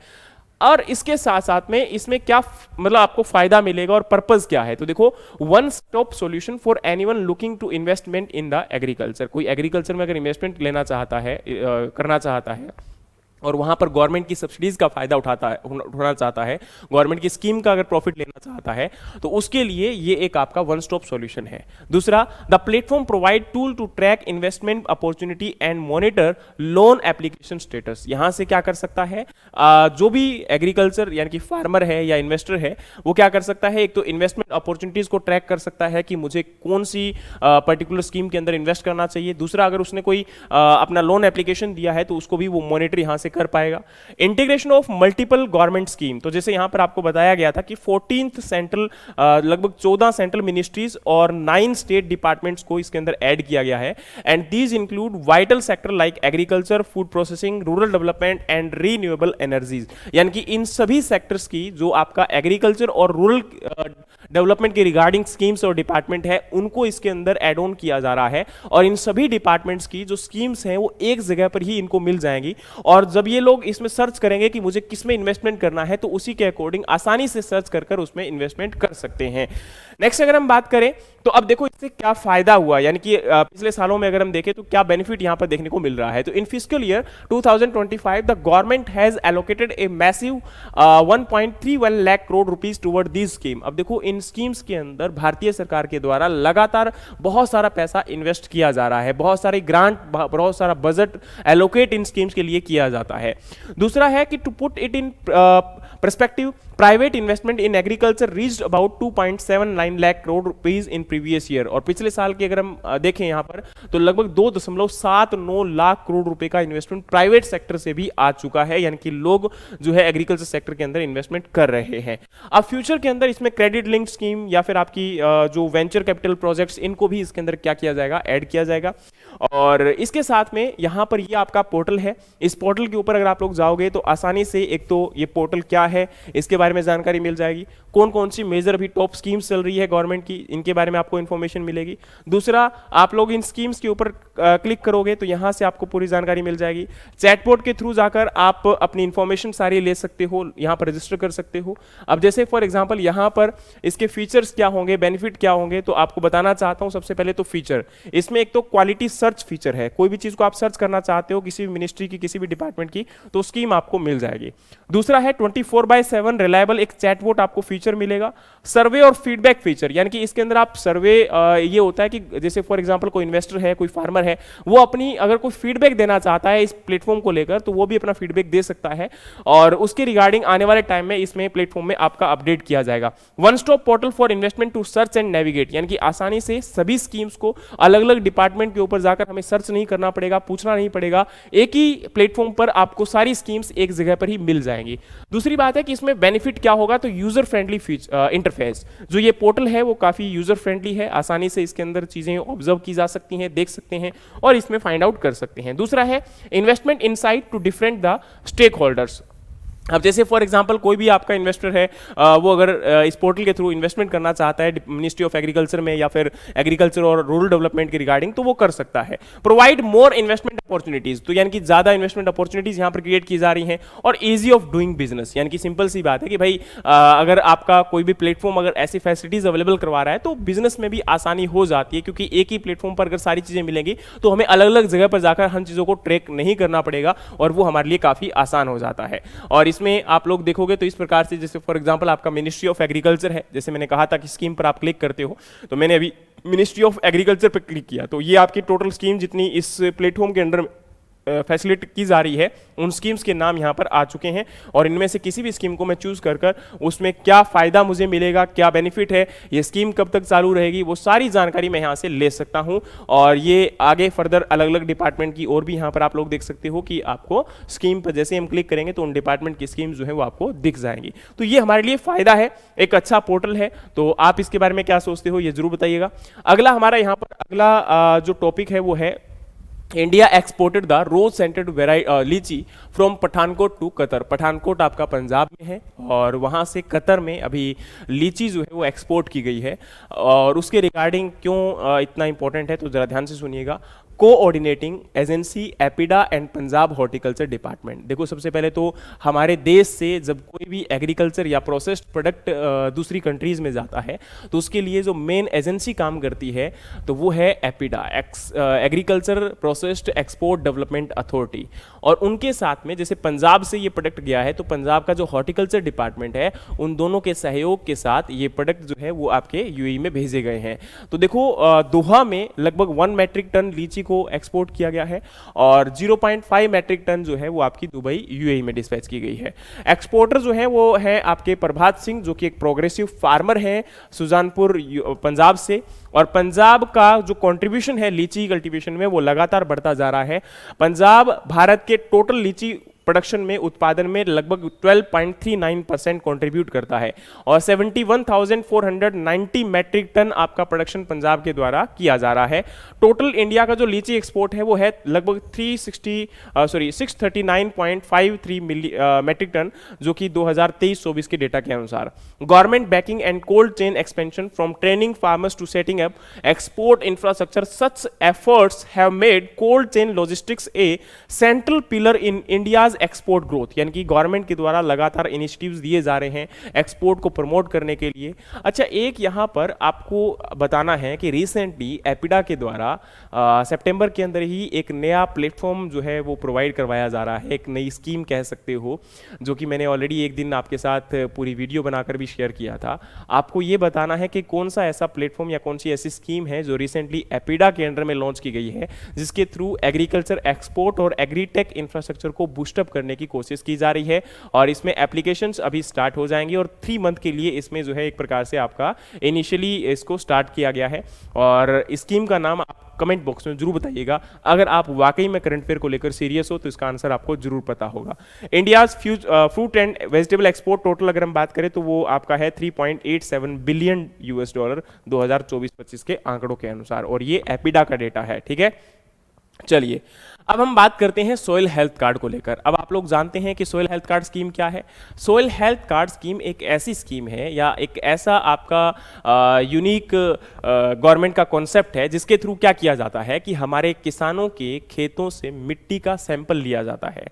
और इसके साथ साथ में इसमें क्या मतलब आपको फायदा मिलेगा और पर्पस क्या है। तो देखो, one stop solution for anyone looking to investment in the agriculture. कोई एग्रीकल्चर में अगर इन्वेस्टमेंट लेना चाहता है, करना चाहता है, और वहां पर गवर्नमेंट की सब्सिडीज का फायदा उठाना चाहता है, गवर्नमेंट की स्कीम का अगर प्रॉफिट लेना चाहता है, तो उसके लिए ये एक आपका वन स्टॉप सॉल्यूशन है। दूसरा, the platform provide tool to track investment opportunity and monitor loan application status. यहां से क्या कर सकता है, जो भी एग्रीकल्चर यानी कि फार्मर है या इन्वेस्टर है, वो क्या कर सकता है, एक तो इन्वेस्टमेंट अपॉर्चुनिटीज को ट्रैक कर सकता है कि मुझे कौन सी पर्टिकुलर स्कीम के अंदर इन्वेस्ट करना चाहिए। दूसरा, अगर उसने कोई अपना लोन एप्लीकेशन दिया है तो उसको भी वो मॉनिटर यहां से कर पाएगा। Integration of multiple government scheme, तो जैसे यहां पर आपको बताया गया था कि 14th सेंट्रल, लगभग 14 सेंट्रल मिनिस्ट्रीज और 9 स्टेट डिपार्टमेंट्स को इसके अंदर ऐड किया गया है। And these include vital sector like agriculture, food processing, rural development and renewable energies. यानी कि इन सभी सेक्टर्स की जो आपका एग्रीकल्चर और रूरल डेवलपमेंट के रिगार्डिंग स्कीम्स और डिपार्टमेंट है, उनको इसके अंदर एड ऑन किया जा रहा है। और इन सभी डिपार्टमेंट्स की जो स्कीम्स हैं वो एक जगह पर ही इनको मिल जाएंगी। और जब ये लोग इसमें सर्च करेंगे कि मुझे किस में इन्वेस्टमेंट करना है, तो उसी के अकॉर्डिंग आसानी से सर्च कर उसमें इन्वेस्टमेंट कर सकते हैं। नेक्स्ट अगर हम बात करें तो अब देखो इससे क्या फायदा हुआ, यानी कि पिछले सालों में अगर हम देखें तो क्या बेनिफिट यहां पर देखने को मिल रहा है। तो in fiscal year 2025 the government has allocated a massive 1.31 lakh crore rupees toward this scheme. अब देखो इन स्कीम्स के अंदर भारतीय सरकार के द्वारा लगातार बहुत सारा पैसा इन्वेस्ट किया जा रहा है, बहुत सारी ग्रांट, बहुत सारा बजट एलोकेट इन स्कीम्स के लिए किया जाता है। दूसरा है कि to put it in perspective, private investment in agriculture reached about 2.79 lakh crore rupees in previous year. और पिछले साल की अगर हम देखें यहां पर तो लगभग 2.79 लाख करोड़ रुपए का इन्वेस्टमेंट प्राइवेट सेक्टर से भी आ चुका है, यानी कि लोग जो है एग्रीकल्चर सेक्टर के अंदर इन्वेस्टमेंट कर रहे हैं। अब फ्यूचर के अंदर इसमें क्रेडिट लिंक्ड स्कीम या फिर आपकी जो वेंचर कैपिटल प्रोजेक्ट्स, इनको भी इसके अंदर क्या किया जाएगा, ऐड किया जाएगा। और इसके साथ में यहां पर ये आपका पोर्टल है, इस पोर्टल के ऊपर अगर आप लोग जाओगे तो आसानी से एक तो ये पोर्टल क्या है इसके बारे में जानकारी मिल जाएगी, कौन कौन सी मेजर अभी टॉप स्कीम्स चल रही है गवर्नमेंट की, इनके बारे में आपको इंफॉर्मेशन मिलेगी। दूसरा, आप लोग इन स्कीम्स के ऊपर क्लिक करोगे तो यहां से आपको पूरी जानकारी मिल जाएगी। चैटबॉट के थ्रू जाकर आप अपनी इंफॉर्मेशन सारी ले सकते हो, यहां पर रजिस्टर कर सकते हो। अब जैसे फॉर एग्जांपल यहां पर इसके फीचर्स क्या होंगे, बेनिफिट क्या होंगे, तो आपको बताना चाहता हूं। सबसे पहले तो फीचर, इसमें एक तो क्वालिटी सर्च फीचर है, कोई भी चीज को आप सर्च करना चाहते हो किसी भी मिनिस्ट्री की, किसी भी डिपार्टमेंट की, तो स्कीम आपको मिल जाएगी। दूसरा है 24/7 रिलायबल एक चैटबॉट आपको फीचर मिलेगा। सर्वे और फीडबैक फीचर, यानी कि इसके अंदर आप सर्वे, ये होता है कि जैसे फॉर एग्जांपल कोई इन्वेस्टर है, कोई फार्मर है, वो अपनी अगर कोई फीडबैक देना चाहता है इस प्लेटफॉर्म को लेकर, तो वो भी अपना फीडबैक दे सकता है और उसके रिगार्डिंग आने वाले टाइम में इसमें प्लेटफॉर्म में आपका अपडेट किया जाएगा। One stop portal for investment to search and navigate, यानी कि आसानी से सभी स्कीम्स को अलग अलग डिपार्टमेंट के ऊपर जाकर हमें सर्च नहीं करना पड़ेगा, पूछना नहीं पड़ेगा, एक ही प्लेटफॉर्म पर आपको सारी स्कीम्स एक जगह पर ही मिल जाएंगी। दूसरी बात है कि इसमें बेनिफिट क्या होगा, तो यूजर फ्रेंडली इंटरफेस, जो ये पोर्टल है वो काफी यूजर फ्रेंडली है, आसानी से इसके अंदर चीजें ऑब्जर्व की जा सकती हैं, देख सकते हैं और इसमें फाइंड आउट कर सकते हैं। दूसरा है investment insight to different the stakeholders. अब जैसे फॉर एग्जांपल कोई भी आपका इन्वेस्टर है, वो अगर इस पोर्टल के थ्रू इन्वेस्टमेंट करना चाहता है मिनिस्ट्री ऑफ एग्रीकल्चर में या फिर एग्रीकल्चर और रूरल डेवलपमेंट के रिगार्डिंग, तो वो कर सकता है। प्रोवाइड मोर इन्वेस्टमेंट अपॉर्चुनिटीज, तो यानी कि ज्यादा इन्वेस्टमेंट अपॉर्चुनिटीज यहां पर क्रिएट की जा रही हैं। और इजी ऑफ डूइंग बिजनेस, यानी कि सिंपल सी बात है कि भाई अगर आपका कोई भी प्लेटफॉर्म अगर ऐसी फैसिलिटीज अवेलेबल करवा रहा है तो बिजनेस में भी आसानी हो जाती है, क्योंकि एक ही प्लेटफॉर्म पर अगर सारी चीजें मिलेंगी तो हमें अलग अलग जगह पर जाकर हर चीजों को ट्रैक नहीं करना पड़ेगा और वो हमारे लिए काफी आसान हो जाता है। और इसमें आप लोग देखोगे तो इस प्रकार से, जैसे फॉर एग्जांपल आपका मिनिस्ट्री ऑफ एग्रीकल्चर है, जैसे मैंने कहा था कि स्कीम पर आप क्लिक करते हो, तो मैंने अभी मिनिस्ट्री ऑफ एग्रीकल्चर पर क्लिक किया, तो ये आपकी टोटल स्कीम जितनी इस प्लेटफॉर्म के अंडर फैसिलिटी की जा रही है उन स्कीम्स के नाम यहां पर आ चुके हैं। और इनमें से किसी भी स्कीम को मैं चूज कर उसमें क्या फायदा मुझे मिलेगा, क्या बेनिफिट है, ये स्कीम कब तक चालू रहेगी, वो सारी जानकारी मैं यहां से ले सकता हूं। और ये आगे फर्दर अलग अलग डिपार्टमेंट की और भी यहां पर आप लोग देख सकते हो कि आपको स्कीम पर जैसे हम क्लिक करेंगे तो उन डिपार्टमेंट की स्कीम जो है वो आपको दिख जाएंगी। तो ये हमारे लिए फायदा है, एक अच्छा पोर्टल है। तो आप इसके बारे में क्या सोचते हो ये जरूर बताइएगा। अगला हमारा यहाँ पर अगला जो टॉपिक है वो है India exported the rose scented litchi from Pathankot to Qatar. Pathankot आपका पंजाब में है और वहाँ से कतर में अभी लीची जो है वो एक्सपोर्ट की गई है। और उसके रिगार्डिंग क्यों इतना इंपॉर्टेंट है तो ज़रा ध्यान से सुनिएगा। Coordinating agency APEDA and Punjab horticulture department. देखो सबसे पहले तो हमारे देश से जब कोई भी एग्रीकल्चर या प्रोसेस्ड प्रोडक्ट दूसरी कंट्रीज में जाता है तो उसके लिए जो मेन एजेंसी काम करती है तो वो है APEDA, agriculture processed export development authority. और उनके साथ में जैसे पंजाब से ये प्रोडक्ट गया है तो पंजाब का जो हॉर्टिकल्चर डिपार्टमेंट है उन दोनों के सहयोग के साथ ये प्रोडक्ट जो है वो आपके यूएई में भेजे गए हैं। तो देखो दोहा में लगभग 1 मैट्रिक टन लीची को एक्सपोर्ट किया गया है और 0.5 मैट्रिक टन जो है वो आपकी दुबई यूएई में डिस्पैच की गई है। एक्सपोर्टर जो है वो है आपके प्रभात सिंह जो कि एक प्रोग्रेसिव फार्मर है सुजानपुर पंजाब से। और पंजाब का जो कंट्रीब्यूशन है लीची कल्टीवेशन में वो लगातार बढ़ता जा रहा है। पंजाब भारत के टोटल लीची प्रोडक्शन में उत्पादन में लगभग 12.39% कंट्रीब्यूट करता है और 71,490 मैट्रिक टन आपका प्रोडक्शन पंजाब के द्वारा किया जा रहा है। टोटल इंडिया का जो लीची एक्सपोर्ट है वो है लगभग 639.53 मैट्रिक टन जो कि 2023-24 के डेटा के अनुसार। Government backing and cold chain expansion from training farmers to setting up export infrastructure such efforts have made cold chain logistics a central pillar in India's export growth. यानी कि government के द्वारा लगातार इनिशिएटिव्स दिए जा रहे हैं एक्सपोर्ट को प्रमोट करने के लिए। अच्छा, एक यहां पर आपको बताना है कि रिसेंटली एपिडा के द्वारा सितंबर के अंदर ही एक नया प्लेटफॉर्म जो है वो प्रोवाइड करवाया जा रहा है, एक नई स्कीम कह सकते हो, जो कि मैंने ऑलरेडी एक दिन आपके साथ पूरी वीडियो बनाकर भी शेयर किया था। आपको ये बताना है कि कौन सा ऐसा प्लेटफॉर्म या कौन सी ऐसी स्कीम है जो रिसेंटली एपिडा के अंडर में लॉन्च की गई है जिसके थ्रू एग्रीकल्चर एक्सपोर्ट और एग्रीटेक इंफ्रास्ट्रक्चर को बूस्टअप करने की कोशिश की जा रही है। और इसमें एप्लीकेशंस अभी स्टार्ट हो जाएंगे और 3 मंथ के लिए इसमें जो है एक प्रकार से आपका इनिशियली इसको स्टार्ट किया गया है। और स्कीम का नाम आप कमेंट बॉक्स में जरूर बताइएगा। अगर आप वाकई में करंट अफेयर को लेकर सीरियस हो तो इसका आंसर आपको जरूर पता होगा। India's fruit and vegetable export total अगर हम बात करें तो वो आपका है 3.87 बिलियन यूएस डॉलर 2024-25 के आंकड़ों के अनुसार, और ये एपिडा का डेटा है। ठीक है, चलिए अब हम बात करते हैं सोइल हेल्थ कार्ड को लेकर। अब आप लोग जानते हैं कि सोइल हेल्थ कार्ड स्कीम क्या है। सोइल हेल्थ कार्ड स्कीम एक ऐसी स्कीम है या एक ऐसा आपका यूनिक गवर्नमेंट का कॉन्सेप्ट है जिसके थ्रू क्या किया जाता है कि हमारे किसानों के खेतों से मिट्टी का सैंपल लिया जाता है।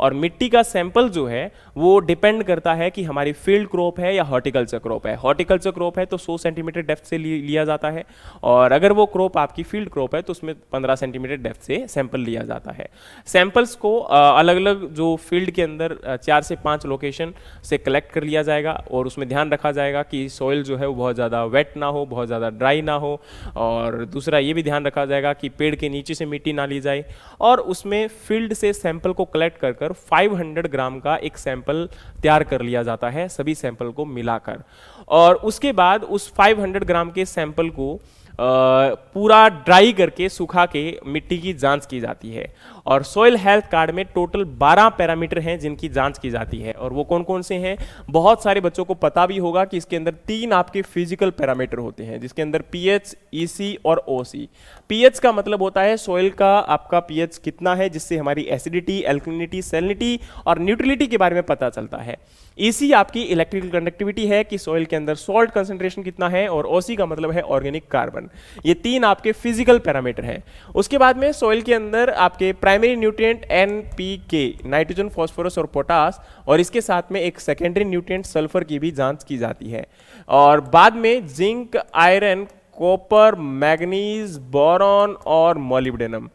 और मिट्टी का सैंपल जो है वो डिपेंड करता है कि हमारी फील्ड क्रॉप है या हॉर्टिकल्चर क्रॉप है। हॉर्टिकल्चर क्रॉप है तो 100 सेंटीमीटर डेप्थ से लिया जाता है, और अगर वो क्रॉप आपकी फील्ड क्रॉप है तो उसमें 15 सेंटीमीटर डेप्थ से सैंपल लिया जाता है। सैंपल्स को अलग अलग जो फील्ड के अंदर 4 से 5 लोकेशन से कलेक्ट कर लिया जाएगा और उसमें ध्यान रखा जाएगा कि सॉइल जो है वो बहुत ज़्यादा वेट ना हो, बहुत ज़्यादा ड्राई ना हो, और दूसरा ये भी ध्यान रखा जाएगा कि पेड़ के नीचे से मिट्टी ना ली जाए। और उसमें फील्ड से सैंपल को कलेक्ट कर 500 ग्राम का एक सैंपल तैयार कर लिया जाता है सभी सैंपल को मिलाकर। और उसके बाद उस 500 ग्राम के सैंपल को पूरा ड्राई करके सुखा के मिट्टी की जांच की जाती है। और सोइल हेल्थ कार्ड में टोटल 12 पैरामीटर हैं जिनकी जांच की जाती है। और वो कौन कौन से हैं, बहुत सारे बच्चों को पता भी होगा कि इसके अंदर 3 आपके फिजिकल पैरामीटर होते हैं जिसके अंदर पीएच, ईसी और ओसी। पीएच का मतलब होता है सोइल का आपका पीएच कितना है, जिससे हमारी एसिडिटी, एल्कलिनिटी, सैलिनिटी और न्यूट्रलिटी के बारे में पता चलता है। ईसी आपकी इलेक्ट्रिकल कंडक्टिविटी है कि सोइल के अंदर सॉल्ट कंसंट्रेशन कितना है, और ओसी का मतलब है ऑर्गेनिक कार्बन। ये 3 आपके फिजिकल पैरामीटर हैं। उसके बाद में सोइल के अंदर आपके primary nutrient NPK, nitrogen, phosphorus और पोटास, और इसके साथ में एक सेकेंडरी न्यूट्रिएंट सल्फर की भी जांच की जाती है। और बाद में zinc, iron, copper, manganese, boron और molybdenum,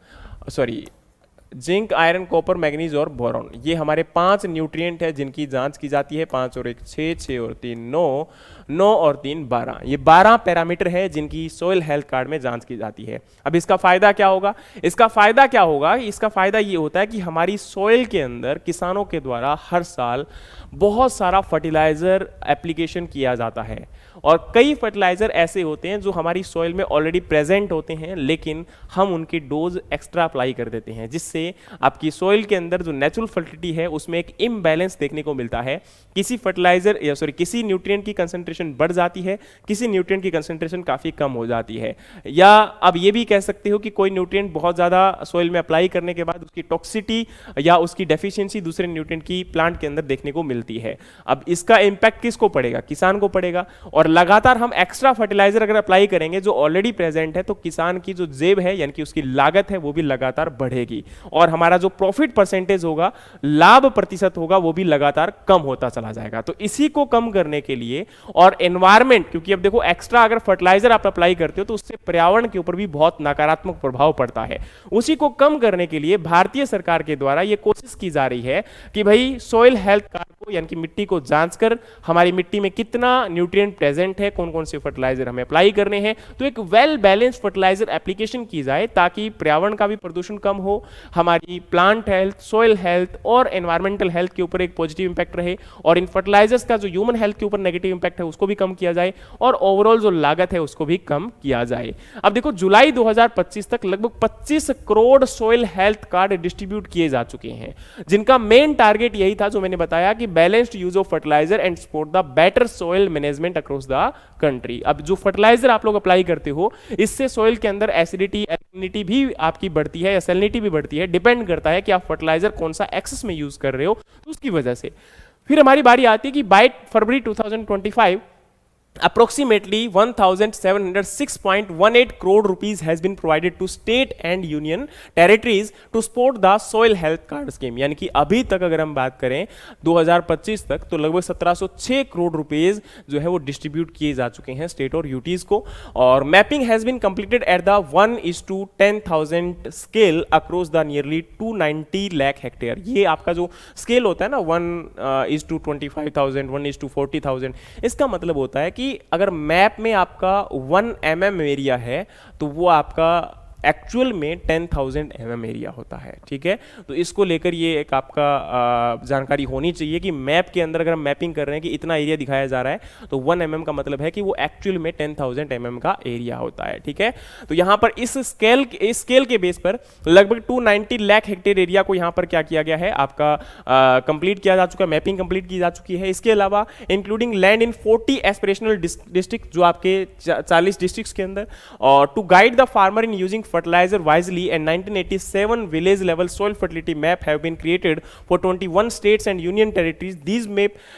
zinc, iron, copper, manganese और बोरॉन, ये हमारे 5 न्यूट्रिएंट है जिनकी जांच की जाती है। 5 और 1 6, 6 और 3 9, 9 और 3 12, ये 12 पैरामीटर है जिनकी सोइल हेल्थ कार्ड में जांच की जाती है। अब इसका फायदा क्या होगा? इसका फायदा ये होता है कि हमारी सोइल के अंदर किसानों के द्वारा हर साल बहुत सारा फर्टिलाइजर एप्लीकेशन किया जाता है, और कई फर्टिलाइजर ऐसे होते हैं जो हमारी सोइल में ऑलरेडी प्रेजेंट होते हैं लेकिन हम उनकी डोज एक्स्ट्रा अप्लाई कर देते हैं, जिससे आपकी सोइल के अंदर जो नेचुरल फर्टिलिटी है उसमें एक इम्बैलेंस देखने को मिलता है। किसी न्यूट्रिएंट की कंसंट्रेशन बढ़ जाती है, किसी न्यूट्रिएंट की कंसंट्रेशन काफी कम हो जाती है। या अब ये भी कह सकते हो कि कोई न्यूट्रिएंट बहुत ज्यादा सोइल में अप्लाई करने के बाद उसकी टॉक्सिटी या उसकी डेफिशिएंसी दूसरे न्यूट्रिएंट की प्लांट के अंदर देखने को मिलती है। अब इसका इंपैक्ट किसको पड़ेगा? किसान को पड़ेगा। और और लगातार हम एक्स्ट्रा फर्टिलाइजर अगर अप्लाई करेंगे जो ऑलरेडी प्रेजेंट है, तो किसान की जो जेब है यानी कि उसकी लागत है वो भी लगातार बढ़ेगी और हमारा जो प्रॉफिट परसेंटेज होगा, लाभ प्रतिशत होगा, वो भी लगातार कम होता चला जाएगा। तो इसी को कम करने के लिए और एनवायरमेंट, क्योंकि अब देखो एक्स्ट्रा अगर फर्टिलाइजर आप अप्लाई करते हो तो उससे पर्यावरण के ऊपर भी बहुत नकारात्मक प्रभाव पड़ता है। उसी को कम करने के लिए भारतीय सरकार के द्वारा यह कोशिश की जा रही है कि भाई सॉइल हेल्थ कार्ड को यानी कि मिट्टी को जांचकर हमारी मिट्टी में कितना न्यूट्रिएंट प्रेजेंट है, कौन कौन से फर्टिलाइजर हमें अप्लाई करने हैं, तो एक वेल बैलेंस्ड फर्टिलाइजर एप्लीकेशन की जाए ताकि पर्यावरण का भी प्रदूषण कम हो, हमारी प्लांट हेल्थ, सॉइल हेल्थ और एनवायरमेंटल हेल्थ के ऊपर एक पॉजिटिव इंपैक्ट रहे और इन फर्टिलाइजर्स का जो ह्यूमन हेल्थ के ऊपर नेगेटिव इंपैक्ट है उसको भी कम किया जाए और ओवरऑल जो लागत है उसको भी कम किया जाए। अब देखो जुलाई 2025 तक लगभग 25 crore soil health card distribute किए जा चुके हैं, जिनका मेन टारगेट यही था जो मैंने बताया कि balanced use of fertiliser and support the better soil management across the country. अब जो फर्टिलाइजर आप लोग अप्लाई करते हो इससे सॉइल के अंदर एसिडिटी, एल्कलिनिटी भी आपकी बढ़ती है या सैलिनिटी भी बढ़ती है, डिपेंड करता है कि आप फर्टिलाइजर कौन सा एक्सेस में यूज कर रहे हो, तो उसकी वजह से। फिर हमारी बारी आती है कि bye February 2025 approximately 1706.18 crore rupees has been provided to state and union territories to support the soil health card scheme। यानी कि अभी तक अगर हम बात करें 2025 तक तो लगभग 1706 करोड़ रुपीस जो है वो डिस्ट्रीब्यूट किए जा चुके हैं स्टेट और यूटीज को। और mapping has been completed at the 1:10,000 scale across the nearly 290 lakh hectare. ये आपका जो स्केल होता है ना 1:25,000, 1:40,000, इसका मतलब होता है कि अगर मैप में आपका 1 mm एरिया है तो वो आपका एक्चुअल में 10,000 mm एरिया होता है। ठीक है, तो इसको लेकर ये एक आपका जानकारी होनी चाहिए कि मैप के अंदर अगर हम मैपिंग कर रहे हैं कि इतना एरिया दिखाया जा रहा है तो 1 mm का मतलब है कि वो एक्चुअल में 10,000 mm का एरिया होता है। ठीक है, तो यहाँ पर इस स्केल के बेस पर लगभग 290 लाख हेक्टेयर एरिया को यहाँ पर क्या किया गया है, आपका कंप्लीट किया जा चुका है, मैपिंग कंप्लीट की जा चुकी है। इसके अलावा including land in 40 aspirational district जो आपके 40 डिस्ट्रिक्ट्स के अंदर, और to guide the farmer in using fertilizer wisely and 1987 village level soil fertility map have been created for 21 states and union territories। These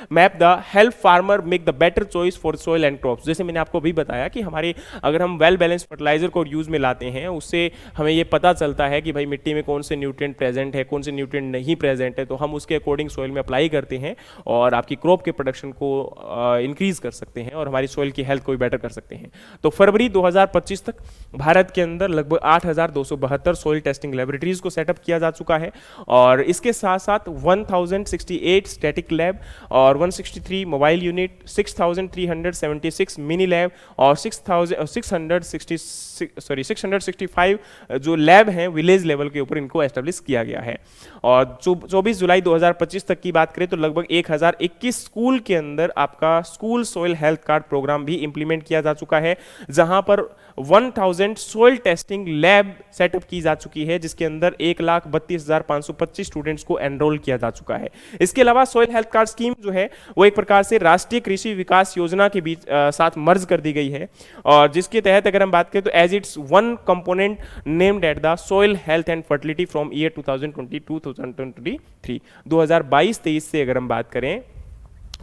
map the help farmer make the better choice for soil and crops। जैसे मैंने आपको भी बताया कि हमारे अगर हम well balance fertiliser को यूज में लाते हैं उससे हमें ये पता चलता है कि भाई मिट्टी में कौन से न्यूट्रिएंट प्रेजेंट है, कौन से न्यूट्रिएंट नहीं प्रेजेंट है, तो हम उसके अकॉर्डिंग सोइल में अप्लाई करते हैं और आपकी क्रॉप के प्रोडक्शन को इंक्रीज कर सकते हैं और हमारी सोइल की हेल्थ को भी बेटर कर सकते हैं। तो फरवरी 2025 तक भारत के अंदर लगभग 8,272 सोइल टेस्टिंग लेबोरेटरीज को सेटअप किया जा चुका है और इसके साथ साथ 1068 स्टैटिक लैब और 163 मोबाइल यूनिट, 6,376 मिनी लैब और 665 जो लैब हैं विलेज लेवल के ऊपर इनको एस्टेब्लिश किया गया है। और 24 जुलाई 2025 तक की बात करें तो लगभग 1021 स्कूल के अंदर आपका school soil health card programme भी इंप्लीमेंट किया जा चुका है, जहां पर 1000 सोइल टेस्टिंग लैब सेटअप की जा चुकी है, जिसके अंदर 1,32,525 स्टूडेंट्स को एनरोल किया जा चुका है। इसके अलावा सोइल हेल्थ कार्ड स्कीम जो है वो एक प्रकार से राष्ट्रीय कृषि विकास योजना के बीच साथ मर्ज कर दी गई है और जिसके तहत अगर हम बात करें तो as it's one component named at the soil health and fertility from year 2022-2023 2022-23 से अगर हम बात करें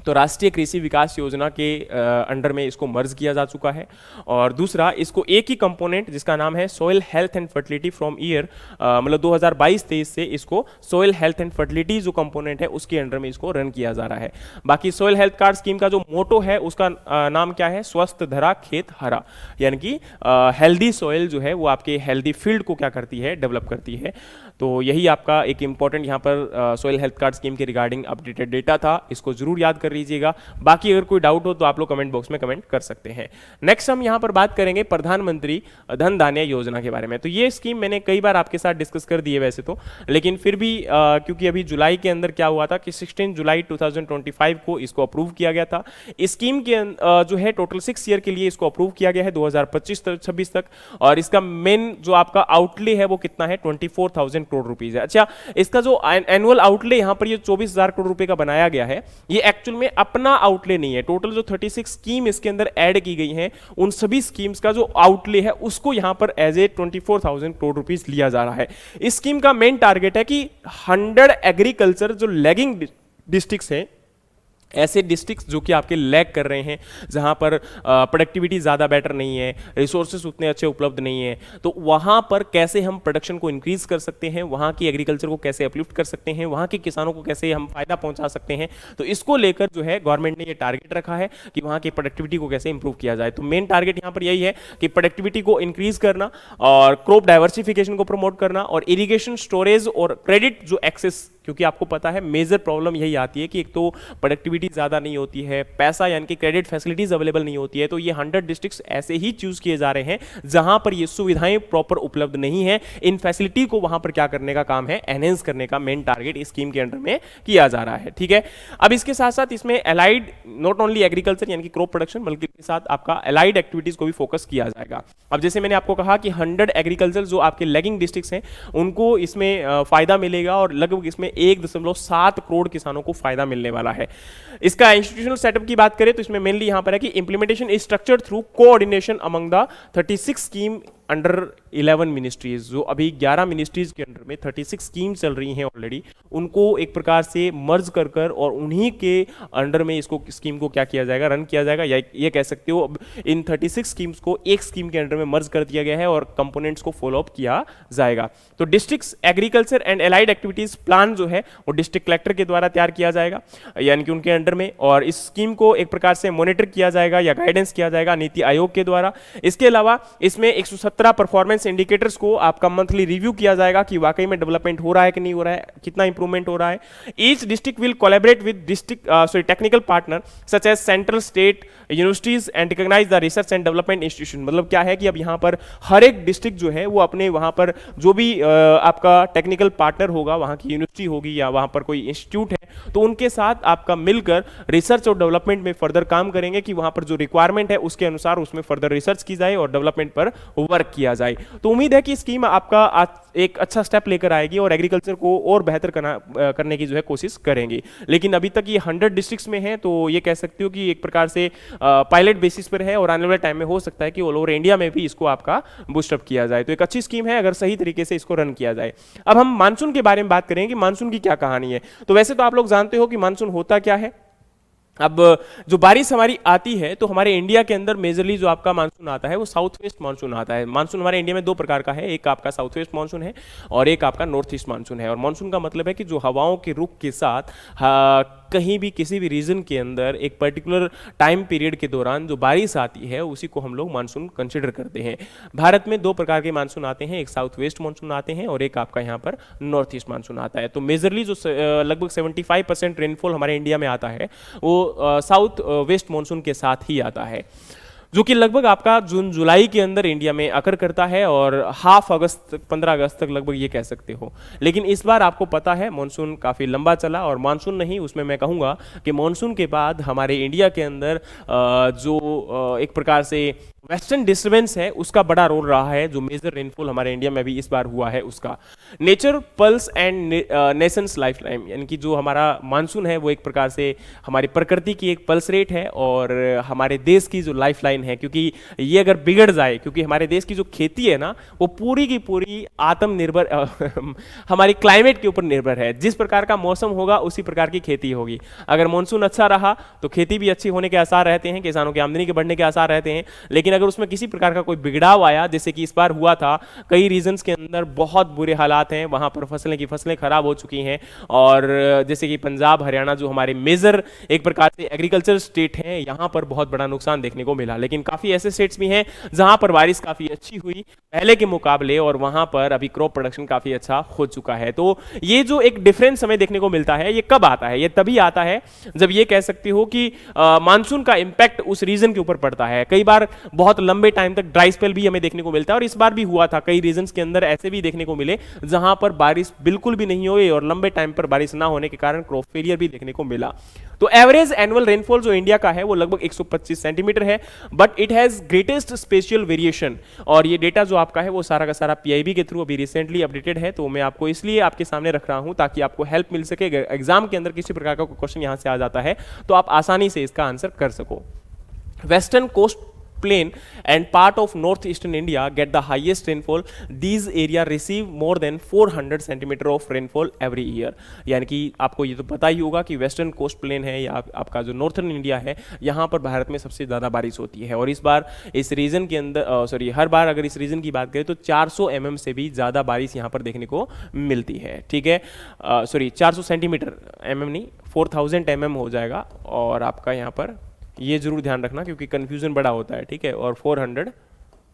तो राष्ट्रीय कृषि विकास योजना के अंडर में इसको मर्ज किया जा चुका है। और दूसरा, इसको एक ही कंपोनेंट जिसका नाम है soil health and fertility from year मतलब 2022-23 से इसको सोइल हेल्थ एंड फर्टिलिटी जो कंपोनेंट है उसके अंडर में इसको रन किया जा रहा है। बाकी सोइल हेल्थ कार्ड स्कीम का जो मोटो है उसका नाम क्या है, स्वस्थ धरा खेत हरा, यानी कि हेल्दी सोइल जो है वो आपके हेल्दी फील्ड को क्या करती है, डेवलप करती है। तो यही आपका एक इंपॉर्टेंट यहाँ पर सोइल हेल्थ कार्ड स्कीम के रिगार्डिंग अपडेटेड डेटा था, इसको जरूर याद कर लीजिएगा। बाकी अगर कोई डाउट हो तो आप लोग कमेंट बॉक्स में कमेंट कर सकते हैं। नेक्स्ट हम यहाँ पर बात करेंगे प्रधानमंत्री धन धान्य योजना के बारे में। तो ये स्कीम मैंने कई बार आपके साथ डिस्कस कर दी है वैसे तो, लेकिन फिर भी क्योंकि अभी जुलाई के अंदर क्या हुआ था कि 16 जुलाई 2025 को इसको अप्रूव किया गया था। इस स्कीम के जो है टोटल 6 ईयर के लिए इसको अप्रूव किया गया है 2025-26 तक और इसका मेन जो आपका आउटले है वो कितना है, 24,000 करोड़ रुपीज है। अच्छा, इसका जो एनुअल आउटले यहाँ पर ये 24,000 करोड़ रुपए का बनाया गया है, ये एक्चुअल में अपना आउटले नहीं है। टोटल जो 36 स्कीम इसके अंदर ऐड की गई हैं उन सभी स्कीम्स का जो आउटले है उसको यहां पर एज ए 24,000 करोड़ रुपीस लिया जा रहा है। इस स्कीम का मेन टारगेट है कि 100 एग्रीकल्चर जो लैगिंग डिस्ट्रिक्ट्स हैं ऐसे डिस्ट्रिक्ट्स जो कि आपके लैग कर रहे हैं, जहां पर प्रोडक्टिविटी ज़्यादा बेटर नहीं है, रिसोर्सेज उतने अच्छे उपलब्ध नहीं है, तो वहां पर कैसे हम प्रोडक्शन को इंक्रीज कर सकते हैं, वहां की एग्रीकल्चर को कैसे अपलिफ्ट कर सकते हैं, वहां के किसानों को कैसे हम फायदा पहुंचा सकते हैं, तो इसको लेकर जो है गवर्नमेंट ने ये टारगेट रखा है कि वहां की प्रोडक्टिविटी को कैसे इंप्रूव किया जाए। तो मेन टारगेट यहां पर यही है कि प्रोडक्टिविटी को इंक्रीज करना और क्रॉप डाइवर्सिफिकेशन को प्रमोट करना और इरिगेशन, स्टोरेज और क्रेडिट जो एक्सेस, क्योंकि आपको पता है मेजर प्रॉब्लम यही आती है कि एक तो प्रोडक्टिविटी ज़्यादा नहीं होती है, पैसा यानी कि क्रेडिट फैसिलिटीज अवेलेबल नहीं होती है, तो ये 100 डिस्ट्रिक्ट्स ऐसे ही चूज किए जा रहे हैं जहां पर ये सुविधाएं प्रॉपर उपलब्ध नहीं है। इन फैसिलिटी को वहां पर क्या करने का काम है, एनहेंस करने का मेन टारगेट इस स्कीम के अंडर में किया जा रहा है। ठीक है, अब इसके साथ साथ इसमें एलाइड, नॉट ओनली एग्रीकल्चर यानी कि क्रॉप प्रोडक्शन, बल्कि इसके साथ आपका एलाइड एक्टिविटीज को भी फोकस किया जाएगा। अब जैसे मैंने आपको कहा कि 100 एग्रीकल्चर जो आपके लैगिंग डिस्ट्रिक्ट्स हैं उनको इसमें फायदा मिलेगा और लगभग इसमें 1.7 करोड़ किसानों को फायदा मिलने वाला है। इसका इंस्टीट्यूशनल सेटअप की बात करें तो इसमें मेनली यहां पर है कि implementation is structured through coordination among the 36 scheme under 11 ministries. जो अभी 11 मिनिस्ट्रीज के अंडर में 36 स्कीम चल रही हैं ऑलरेडी, उनको एक प्रकार से मर्ज कर कर और उन्हीं के अंडर में इसको स्कीम को क्या किया जाएगा, रन किया जाएगा, या ये कह सकते हो अब इन 36 स्कीम्स को एक स्कीम के अंडर में मर्ज कर दिया गया है और कंपोनेंट्स को फॉलो अप किया जाएगा। तो district agriculture and allied activities plan जो है वो डिस्ट्रिक्ट कलेक्टर के द्वारा तैयार किया जाएगा, यानी कि उनके अंडर में, और इस स्कीम को एक प्रकार से मॉनिटर किया जाएगा या गाइडेंस किया जाएगा नीति आयोग के द्वारा। इसके अलावा इसमें 117 परफॉर्मेंस इंडिकेटर्स को आपका मंथली रिव्यू किया जाएगा कि वाकई में डेवलपमेंट हो रहा है कि नहीं हो रहा है, कितना इंप्रूवमेंट हो रहा है। Each district will collaborate with district technical partner such as central, state universities and recognise the research and development institution. मतलब क्या है कि अब यहाँ पर हर एक डिस्ट्रिक्ट जो है वो अपने वहाँ पर जो भी आपका टेक्निकल पार्टनर होगा, वहाँ की यूनिवर्सिटी होगी या वहाँ पर कोई इंस्टीट्यूट है, तो उनके साथ आपका मिलकर रिसर्च और डेवलपमेंट में फर्दर काम करेंगे कि वहाँ पर जो रिक्वायरमेंट है उसके अनुसार उसमें फर्दर रिसर्च की जाए और डेवलपमेंट पर वर्क किया जाए। तो उम्मीद है कि स्कीम आपका एक अच्छा स्टेप लेकर आएगी और एग्रीकल्चर को और बेहतर करने की जो है कोशिश करेंगी। लेकिन अभी तक ये 100 डिस्ट्रिक्ट्स में है, तो ये कह सकते हो कि एक प्रकार से पायलट बेसिस पर है और आने वाले टाइम में हो सकता है कि ऑल ओवर इंडिया में भी इसको आपका बूस्टअप किया जाए। तो एक अच्छी स्कीम है अगर सही तरीके से इसको रन किया जाए। अब हम मानसून के बारे में बात करें कि मानसून की क्या कहानी है। तो वैसे तो आप लोग जानते हो कि मानसून होता क्या है। अब जो बारिश हमारी आती है तो हमारे इंडिया के अंदर मेजरली जो आपका मानसून आता है वो साउथ वेस्ट मानसून आता है। मानसून हमारे इंडिया में दो प्रकार का है, एक आपका साउथ वेस्ट मानसून है और एक आपका नॉर्थ ईस्ट मानसून है। और मानसून का मतलब है कि जो हवाओं के रुख के साथ कहीं भी किसी भी रीजन के अंदर एक पर्टिकुलर टाइम पीरियड के दौरान जो बारिश आती है उसी को हम लोग मानसून कंसिडर करते हैं। भारत में दो प्रकार के मानसून आते हैं, एक साउथ वेस्ट मानसून आते हैं और एक आपका यहाँ पर नॉर्थ ईस्ट मानसून आता है। तो मेजरली जो लगभग 75% रेनफॉल हमारे इंडिया में आता है वो साउथ वेस्ट मानसून के साथ ही आता है, जो कि लगभग आपका जून जुलाई के अंदर इंडिया में अकर करता है और हाफ अगस्त 15 अगस्त तक लगभग ये कह सकते हो। लेकिन इस बार आपको पता है मानसून काफ़ी लंबा चला, और मानसून नहीं उसमें मैं कहूँगा कि मानसून के बाद हमारे इंडिया के अंदर जो एक प्रकार से वेस्टर्न डिस्टर्बेंस है उसका बड़ा रोल रहा है। जो मेजर रेनफॉल हमारे इंडिया में भी इस बार हुआ है उसका nature pulse and Nations life line, यानी कि जो हमारा मानसून है वो एक प्रकार से हमारी प्रकृति की एक पल्स रेट है और हमारे देश की जो लाइफ लाइन है, क्योंकि ये अगर बिगड़ जाए, क्योंकि हमारे देश की जो खेती है ना वो पूरी की पूरी आत्मनिर्भर हमारी क्लाइमेट के ऊपर निर्भर है। जिस प्रकार का मौसम होगा उसी प्रकार की खेती होगी। अगर मानसून अच्छा रहा तो खेती भी अच्छी होने के आसार रहते हैं, किसानों की आमदनी के बढ़ने के आसार रहते हैं। लेकिन अगर उसमें किसी प्रकार का कोई बिगड़ाव आया, जैसे कि इस बार हुआ था, कई रीजन्स के अंदर बहुत बुरे हालात हैं, वहां पर फसलें खराब हो चुकी हैं, और जैसे कि पंजाब, हरियाणा जो हमारे मेजर एक प्रकार से एग्रीकल्चर स्टेट हैं, यहां पर बहुत बड़ा नुकसान देखने को मिला। लेकिन काफी ऐसे स्टेट्स भी हैं जहां पर बारिश काफी अच्छी हुई पहले के मुकाबले और वहां पर अभी क्रॉप प्रोडक्शन काफी अच्छा हो चुका है। तो ये जो एक डिफरेंस हमें देखने को मिलता है, ये कब आता है? ये तभी आता है जब ये कह सकते हो कि मानसून का इंपैक्ट उस रीजन के ऊपर पड़ता है। कई बार बहुत लंबे टाइम तक ड्राई स्पेल भी हमें देखने को मिलता है, और इस बार भी हुआ था। कई रीजन्स के अंदर ऐसे भी देखने को मिले जहां पर बारिश बिल्कुल भी नहीं हुई और लंबे टाइम पर बारिश ना होने के कारण क्रॉप फेलियर भी देखने को मिला। तो एवरेज एनुअल रेनफॉल जो इंडिया का है वो लगभग 125 सेंटीमीटर है, but it has greatest spatial variation. और ये डेटा जो आपका है वो सारा का सारा पीआईबी के थ्रू अभी रिसेंटली अपडेटेड है, तो मैं आपको इसलिए आपके सामने रख रहा हूं ताकि आपको हेल्प मिल सके। एग्जाम के अंदर किसी प्रकार का क्वेश्चन यहां से आ जाता है तो आप आसानी से इसका आंसर कर सको। Western coast plain and part of northeastern India get the highest rainfall. These area receive more than 400 centimeter of rainfall every year. यानी कि आपको ये तो पता ही होगा कि वेस्टर्न कोस्ट प्लेन है या आपका जो नॉर्थर्न इंडिया है, यहाँ पर भारत में सबसे ज़्यादा बारिश होती है। और इस बार इस रीजन के अंदर हर बार अगर इस रीजन की बात करें तो 400 mm से भी ज़्यादा बारिश यहाँ पर देखने को मिलती है। ठीक है, 400 सेंटीमीटर, mm नहीं, 4000 mm हो जाएगा। और आपका यहाँ पर ये जरूर ध्यान रखना क्योंकि कंफ्यूजन बड़ा होता है। ठीक है, और 400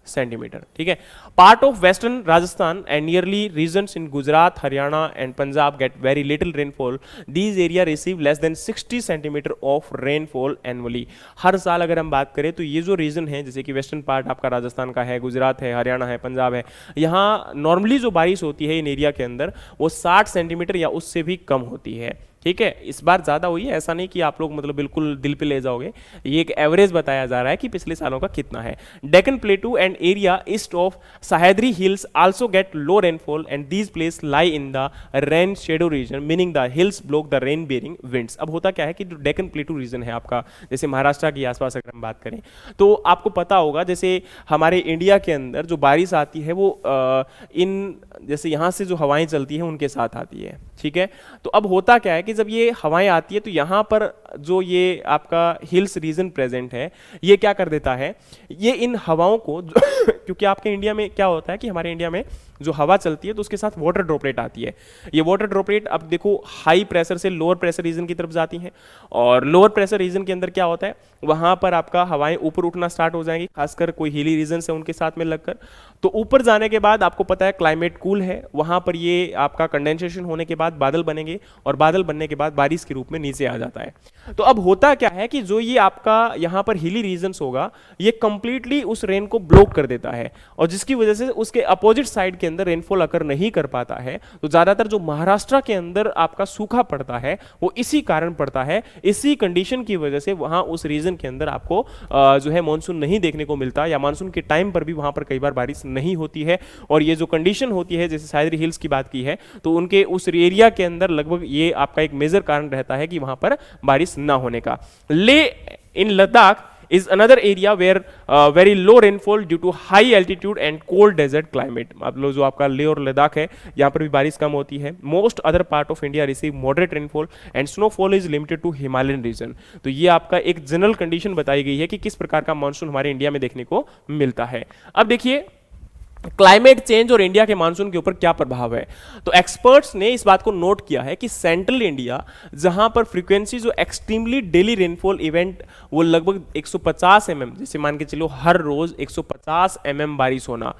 सेंटीमीटर। ठीक है, part of western Rajasthan and nearly regions in Gujarat, Haryana and Punjab get very little rainfall. These area receive less than 60 centimetre of rainfall annually. हर साल अगर हम बात करें तो ये जो रीजन है, जैसे कि वेस्टर्न पार्ट आपका राजस्थान का है, गुजरात है, हरियाणा है, पंजाब है, यहाँ नॉर्मली जो बारिश होती है इन एरिया के अंदर वो 60 सेंटीमीटर या उससे भी कम होती है। ठीक है, इस बार ज़्यादा हुई है, ऐसा नहीं कि आप लोग मतलब बिल्कुल दिल पे ले जाओगे, ये एक एवरेज बताया जा रहा है कि पिछले सालों का कितना है। Deccan plateau and area east of Sahyadri hills also get low rainfall and these place lie in the rain shadow region, meaning the hills block the rain bearing winds. अब होता क्या है कि जो डेक्कन प्लेटू रीजन है आपका, जैसे महाराष्ट्र के आसपास अगर हम बात करें तो आपको पता होगा जैसे हमारे इंडिया के अंदर जो बारिश आती है वो जैसे यहाँ से जो हवाएं चलती हैं उनके साथ आती है। ठीक है, तो अब होता क्या है कि जब ये हवाएं आती है तो यहाँ पर जो ये आपका हिल्स रीजन प्रेजेंट है ये क्या कर देता है, ये इन हवाओं को क्योंकि आपके इंडिया में क्या होता है कि हमारे इंडिया में जो हवा चलती है तो उसके साथ वाटर ड्रॉपलेट आती है। ये वाटर ड्रॉपलेट अब देखो हाई प्रेशर से लोअर प्रेशर रीजन की तरफ जाती हैं और लोअर प्रेशर रीजन के अंदर क्या होता है, वहां पर आपका हवाएं ऊपर उठना स्टार्ट हो जाएंगी, खासकर कोई हिली रीजन है उनके साथ में लगकर। तो ऊपर जाने के बाद आपको पता है क्लाइमेट कूल है, वहां पर ये आपका कंडेंसेशन होने के बाद बादल बनेंगे और बादल बनने के बाद बारिश के रूप में नीचे आ जाता है। तो अब होता क्या है कि जो ये आपका यहाँ पर हिली रीजन्स होगा ये कंप्लीटली उस रेन को ब्लॉक कर देता है और जिसकी वजह से उसके अपोजिट साइड के अंदर रेनफॉल अकर नहीं कर पाता है। तो ज्यादातर जो महाराष्ट्र के अंदर आपका सूखा पड़ता है वो इसी कारण पड़ता है, इसी कंडीशन की वजह से वहां उस रीजन के अंदर आपको जो है मानसून नहीं देखने को मिलता या मानसून के टाइम पर भी वहां पर कई बार बारिश नहीं होती है। और ये जो कंडीशन होती है, जैसे सह्याद्री हिल्स की बात की है, तो उनके उस एरिया के अंदर लगभग ये आपका एक मेजर कारण रहता है कि वहां पर बारिश ना होने का। ले इन Ladakh is another area where very low rainfall due to high altitude and cold desert climate। आप लोग जो आपका लेह और लद्दाख है यहाँ पर भी बारिश कम होती है। Most other part of India receive moderate rainfall and snowfall is limited to Himalayan region। तो ये आपका एक जनरल कंडीशन बताई गई है कि किस प्रकार का मानसून हमारे इंडिया में देखने को मिलता है। अब देखिए क्लाइमेट चेंज और इंडिया के मानसून के ऊपर क्या प्रभाव है। तो एक्सपर्ट्स ने इस बात को नोट किया है कि सेंट्रल इंडिया जहां पर फ्रीक्वेंसी जो एक्सट्रीमली डेली रेनफॉल इवेंट वो लगभग 150 mm, जैसे मान के चलो हर रोज 150 mm बारिश होना,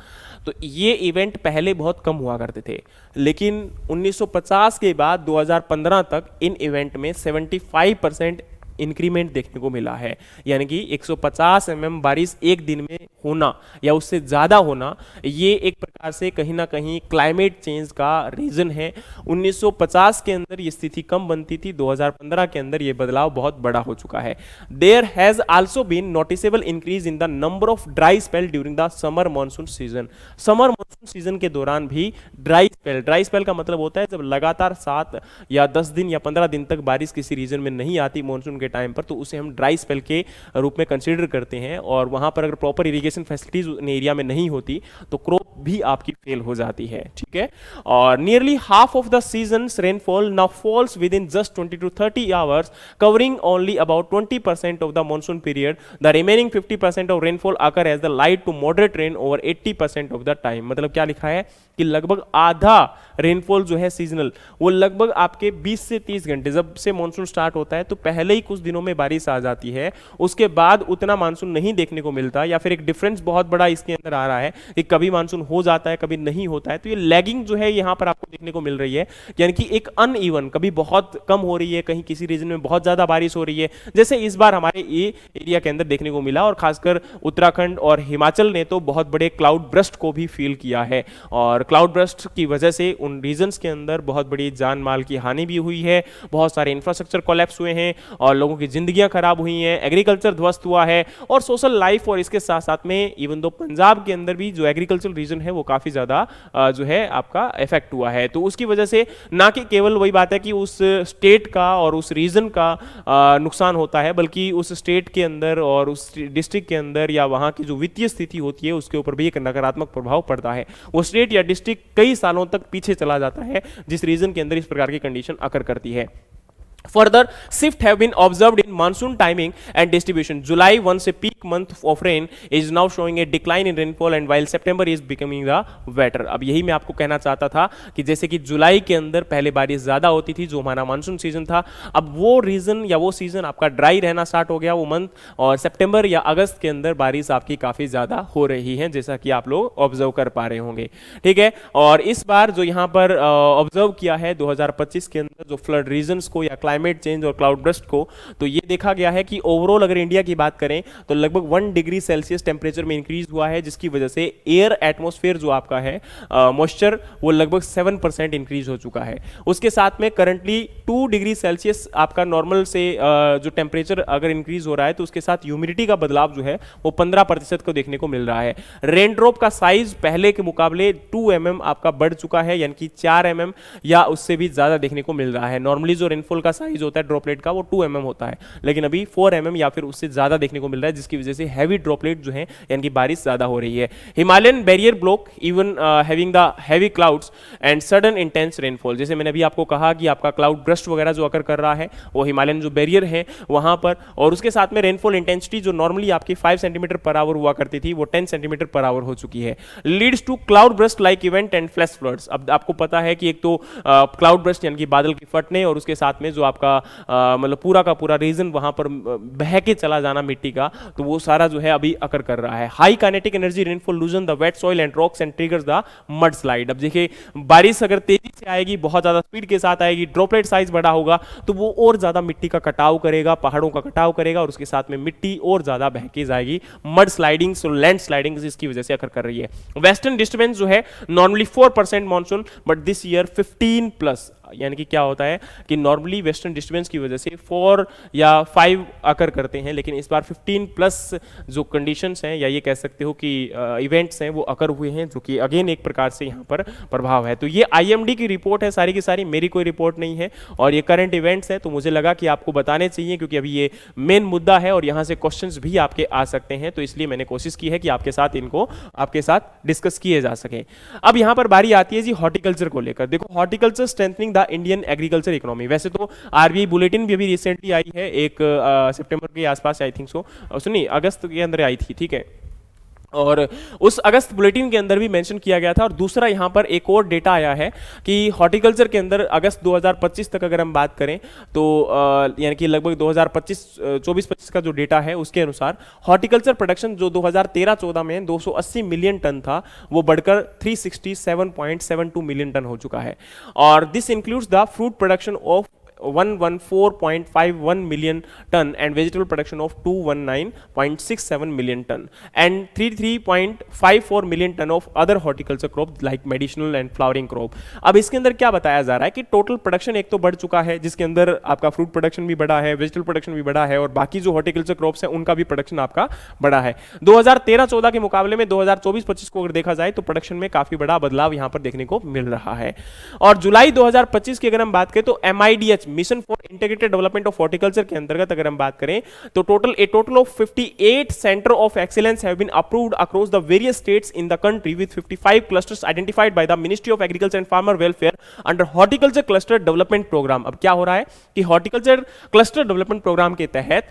तो ये इवेंट पहले बहुत कम हुआ करते थे, लेकिन 1950 के बाद 2015 तक इन इवेंट में 75% इंक्रीमेंट देखने को मिला है। यानी कि 150 mm बारिश एक दिन में होना या उससे ज़्यादा होना, ये एक प्रकार से कहीं ना कहीं क्लाइमेट चेंज का रीजन है। 1950 के अंदर ये स्थिति कम बनती थी, 2015 के अंदर ये बदलाव बहुत बड़ा हो चुका है। There has also been noticeable increase in the number of dry spell during the summer monsoon season. Summer monsoon season के दौरान भी ड्राई स्पेल का मतलब होता है जब लगातार 7 या 10 दिन या 15 दिन तक बारिश किसी रीजन में नहीं आती मानसून के टाइम पर, तो उसे हम ड्राई स्पेल के रूप में कंसीडर करते हैं। और वहां पर अगर प्रॉपर इरिगेशन फैसिलिटीज उन एरिया में नहीं होती तो क्रॉप भी आपकी फेल हो जाती है। ठीक है, और nearly half of the season's rainfall now falls within just 20 to 30 hours, covering only about 20% of the monsoon period. The remaining 50% of rainfall occur as the light to moderate rain over 80% of the time. मतलब क्या लिखा है कि लगभग आधा rainfall जो है seasonal वो लगभग आपके 20 से 30 घंटे, जब से मानसून स्टार्ट होता है तो पहले ही कुछ दिनों में बारिश आ जाती है, उसके बाद उतना मानसून नहीं देखने को मिलता, या फिर एक डिफरेंस बहुत बड़ा इसके अंदर आ रहा है कि कभी मानसून हो जाता है कभी नहीं होता है। तो ये लैगिंग जो है यहाँ पर आपको देखने को मिल रही है, यानी कि एक अनइवन, कभी बहुत कम हो रही है, कहीं किसी रीजन में बहुत ज्यादा बारिश हो रही है, जैसे इस बार हमारे ये एरिया के अंदर देखने को मिला। और खासकर उत्तराखंड और हिमाचल ने तो बहुत बड़े क्लाउड ब्रस्ट को भी फील किया है, और क्लाउड ब्रस्ट की वजह से उन रीजन्स के अंदर बहुत बड़ी जान माल की हानि भी हुई है, बहुत सारे इंफ्रास्ट्रक्चर कोलैप्स हुए हैं और लोगों की जिंदगियां खराब हुई हैं, एग्रीकल्चर ध्वस्त हुआ है और सोशल लाइफ, और इसके साथ साथ में इवन दो पंजाब के अंदर भी जो एग्रीकल्चर रीजन है वो काफ़ी ज़्यादा जो है आपका इफेक्ट हुआ है। तो उसकी वजह से ना कि केवल वही बात है कि उस स्टेट का और उस रीजन का नुकसान होता है, बल्कि उस स्टेट के अंदर और उस डिस्ट्रिक्ट के अंदर या वहाँ की जो वित्तीय स्थिति होती है उसके ऊपर भी एक नकारात्मक प्रभाव पड़ता है। वो स्टेट या डिस्ट्रिक्ट कई सालों तक पीछे चला जाता है जिस रीजन के अंदर इस प्रकार की कंडीशन अकर करती है। Further, shift have been observed in monsoon timing and distribution. July, once a peak month of rain, is now showing a decline in rainfall, and while September is becoming the wetter. अब यही मैं आपको कहना चाहता था कि जैसे कि जुलाई के अंदर पहले बारिश ज़्यादा होती थी जो हमारा मानसून सीजन था, अब वो रीजन या वो सीजन आपका ड्राई रहना स्टार्ट हो गया वो मंथ, और सितंबर या अगस्त के अंदर बारिश आपकी काफ़ी ज़्यादा हो रही है जैसा कि आप लोग ऑब्जर्व कर पा रहे होंगे। ठीक है, और इस बार जो यहाँ पर ऑब्जर्व किया है 2025 के अंदर जो फ्लड रीजन्स को या क्लाइमेट चेंज और क्लाउड बर्स्ट को, तो ये देखा गया है कि ओवरऑल अगर इंडिया की बात करें तो लगभग 1 डिग्री सेल्सियस टेम्परेचर में इंक्रीज हुआ है, जिसकी वजह से एयर एटमॉस्फेयर जो आपका है मॉइस्चर वो लगभग 7% इंक्रीज हो चुका है। उसके साथ में करंटली 2 डिग्री सेल्सियस आपका नॉर्मल से जो टेम्परेचर अगर इंक्रीज हो रहा है तो उसके साथ ह्यूमिडिटी का बदलाव जो है वो 15% को देखने को मिल रहा है। रेन ड्रॉप का साइज पहले के मुकाबले 2 mm आपका बढ़ चुका है, यानी कि 4 mm या उससे भी ज्यादा देखने को मिल रहा है। नॉर्मली जो रेनफॉल का साइज होता है ड्रॉपलेट का वो 2 mm होता है, लेकिन अभी 4 mm या फिर उससे ज्यादा देखने को मिल रहा है, जिसकी वजह से हैवी ड्रॉपलेट जो है यानी कि बारिश ज्यादा हो रही है। Himalayan barrier block even having the heavy clouds and sudden intense rainfall, जैसे मैंने अभी आपको कहा कि आपका क्लाउड ब्रस्ट वगैरह जो अकर कर रहा है वो हिमालयन जो बैरियर है वहां पर, और उसके साथ में रेनफॉल इंटेंसिटी जो नॉर्मली आपकी 5 सेंटीमीटर पर आवर हुआ करती थी वो 10 सेंटीमीटर पर आवर हो चुकी है। Leads to cloud burst like event and flash floods. अब आपको पता है कि एक तो क्लाउड ब्रस्ट यानी कि बादल के फटने, और उसके साथ में जो आपका मतलब पूरा का पूरा रीजन वहां पर बह के चला जाना मिट्टी का, तो वो सारा जो है अभी अकर कर रहा है। High kinetic energy rainfall लूजन the wait soil and rocks and triggers the mud slide. अब देखिए बारिश अगर तेजी से आएगी, बहुत ज्यादा स्पीड के साथ आएगी, ड्रॉपलेट साइज बड़ा होगा तो वो और ज्यादा मिट्टी का कटाव करेगा, पहाड़ों का कटाव करेगा, और उसके साथ में मिट्टी और ज्यादा बह के जाएगी। मड स्लाइडिंग और लैंड स्लाइडिंग इसकी वजह से अकर कर रही है। वेस्टर्न डिस्टर्बेंस जो है normally 4% monsoon, but this year 15+, यानी कि क्या होता है कि नॉर्मली वेस्टर्न डिस्टर्बेंस की वजह से 4 या 5 अकर करते हैं, लेकिन इस बार 15+ जो कंडीशंस हैं या ये कह सकते हो कि इवेंट्स हैं वो अकर हुए हैं, जो कि अगेन एक प्रकार से यहाँ पर प्रभाव है। तो ये IMD की रिपोर्ट है सारी की सारी, मेरी कोई रिपोर्ट नहीं है, और ये करंट इवेंट्स हैं, तो मुझे लगा कि आपको बताने चाहिए क्योंकि अभी ये मेन मुद्दा है और यहाँ से क्वेश्चंस भी आपके आ सकते हैं, तो इसलिए मैंने कोशिश की है कि आपके साथ इनको आपके साथ डिस्कस किए जा सके। अब यहाँ पर बारी आती है जी हॉर्टिकल्चर को लेकर। देखो horticulture strengthening Indian agriculture economy, वैसे तो RBI बुलेटिन भी अभी रिसेंटली आई है, एक सितंबर के आसपास आई थिंक सो, सुनिए अगस्त के अंदर आई थी, ठीक है, और उस अगस्त बुलेटिन के अंदर भी मेंशन किया गया था। और दूसरा यहाँ पर एक और डेटा आया है कि हॉर्टिकल्चर के अंदर अगस्त 2025 तक अगर हम बात करें तो यानी कि लगभग 2024-25 का जो डेटा है उसके अनुसार हॉर्टिकल्चर प्रोडक्शन जो 2013-14 में 280 मिलियन टन था वो बढ़कर 367.72 मिलियन टन हो चुका है। और this includes the fruit production of 114.51 million ton and vegetable production of 219.67 million ton and 33.54 million ton of other horticulture crops like medicinal and flowering crop। अब इसके अंदर क्या बताया जा रहा है कि टोटल प्रोडक्शन एक तो बढ़ चुका है, जिसके अंदर आपका फ्रूट प्रोडक्शन भी बढ़ा है, वेजिटेबल प्रोडक्शन भी बढ़ा है और बाकी जो हॉर्टिकल्चर क्रॉप्स हैं उनका भी प्रोडक्शन आपका बढ़ा है। 2013-14 के मुकाबले में 2024-25 को अगर देखा जाए तो प्रोडक्शन में काफी बड़ा बदलाव यहां पर देखने को मिल रहा है। और जुलाई 2025 की अगर हम बात करें तो MIDH mission for integrated development of horticulture के अंतर्गत अगर हम बात करें तो total of 58 centre of excellence have been approved across the various states in the country with 55 clusters identified by the ministry of agriculture and farmer welfare under horticulture cluster development programme. अब क्या हो रहा है कि horticulture cluster development programme के तहत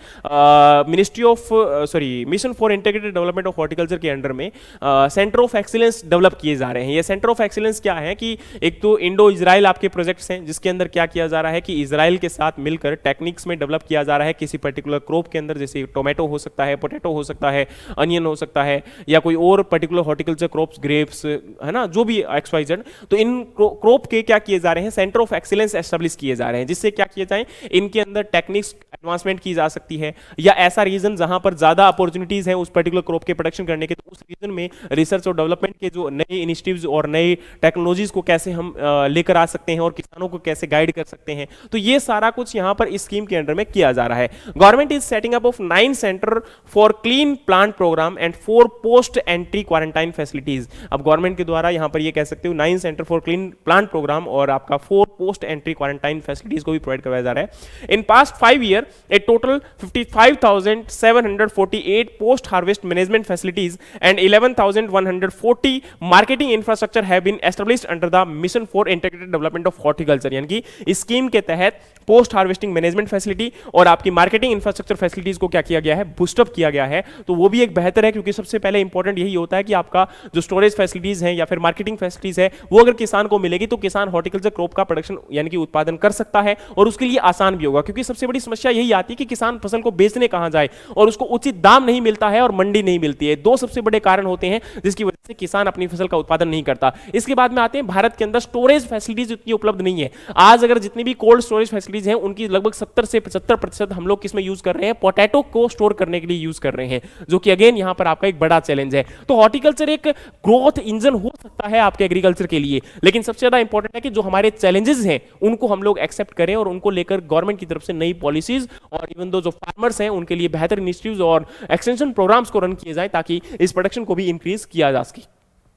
mission for integrated development of horticulture के under में सेंटर ऑफ एक्सीलेंस डेवलप किए जा रहे हैं। ये सेंटर ऑफ एक्सीलेंस क्या है कि एक तो इंडो इजराइल आपके प्रोजेक्ट्स हैं जिसके अंदर क्या किया जा रहा है कि इजराइल के साथ मिलकर टेक्निक्स में डेवलप किया जा रहा है किसी पर्टिकुलर क्रॉप के अंदर, जैसे टोमेटो हो सकता है, पोटैटो हो सकता है, अनियन हो सकता है या कोई और पर्टिकुलर हॉर्टिकल्चर क्रॉप्स, ग्रेप्स, है ना, जो भी XYZ। तो इन क्रॉप के क्या किए जा रहे हैं, सेंटर ऑफ एक्सीलेंस एस्टेब्लिश किए जा रहे हैं, जिससे क्या किया जाए इनके अंदर टेक्निक्स एडवांसमेंट की जा सकती है या ऐसा रीजन जहां पर ज्यादा अपॉर्चुनिटीज है उस पर्टिकुलर क्रॉप के प्रोडक्शन करने के, तो उस रीजन में रिसर्च और डेवलपमेंट के जो नए इनिशिएटिव्स और नए टेक्नोलॉजीज को कैसे हम लेकर आ सकते हैं और किसानों को कैसे गाइड कर सकते हैं। तो ये सारा कुछ यहाँ पर इस स्कीम के अंडर में किया जा रहा है। Government is setting up of 9 centre for clean plant programme and 4 post entry quarantine facilities. अब गवर्नमेंट के द्वारा यहाँ पर ये कह सकते हो 9 centre for clean plant programme और आपका 4 पोस्ट एंट्री क्वारंटाइन फैसिलिटीज को भी प्रोवाइड करवाया जा रहा है। In past 5 year a total 55,748 post harvest management facilities and 11,140 marketing infrastructure have been established under the mission for integrated development of horticulture. यानी कि इस स्कीम के तहत पोस्ट हार्वेस्टिंग मैनेजमेंट फैसिलिटी और आपकी मार्केटिंग इंफ्रास्ट्रक्चर फैसिलिटीज को क्या किया गया है, बूस्टअप किया गया है। तो वो भी एक बेहतर है, क्योंकि सबसे पहले इंपॉर्टेंट यही होता है कि आपका जो स्टोरेज फैसिलिटीज है या फिर मार्केटिंग फैसिलिटीज है वो अगर किसान को मिलेगी तो किसान हॉर्टिकल्चर क्रॉप का प्रोडक्शन यानी कि उत्पादन कर सकता है और उसके लिए आसान भी होगा। क्योंकि सबसे बड़ी समस्या यही आती है कि किसान फसल को बेचने कहां जाए और उसको उचित दाम नहीं मिलता है और मंडी नहीं मिलती है। दो सबसे बड़े कारण होते हैं जिसकी वजह से किसान अपनी फसल का उत्पादन नहीं करता। इसके बाद में आते हैं भारत के अंदर स्टोरेज फैसिलिटीज उतनी उपलब्ध नहीं है। आज अगर जितनी भी कोल्ड स्टोरेज फैसिलिटीज हैं उनकी लगभग 70 से 75% हम लोग किसमें यूज कर रहे हैं, पोटैटो को स्टोर करने के लिए यूज कर रहे हैं, जो कि अगेन यहां पर आपका एक बड़ा चैलेंज है। तो हॉर्टिकल्चर एक ग्रोथ इंजन हो सकता है आपके एग्रीकल्चर के लिए, लेकिन सबसे ज्यादा इंपॉर्टेंट है कि जो हमारे चैलेंजेस हैं उनको हम लोग एक्सेप्ट करें और उनको लेकर गवर्नमेंट की तरफ से नई पॉलिसीज और इवन दो जो फार्मर्स हैं उनके लिए बेहतर इनिशिएटिव्स और एक्सटेंशन प्रोग्राम्स को रन किए जाए ताकि इस प्रोडक्शन को भी इंक्रीज किया जा सके।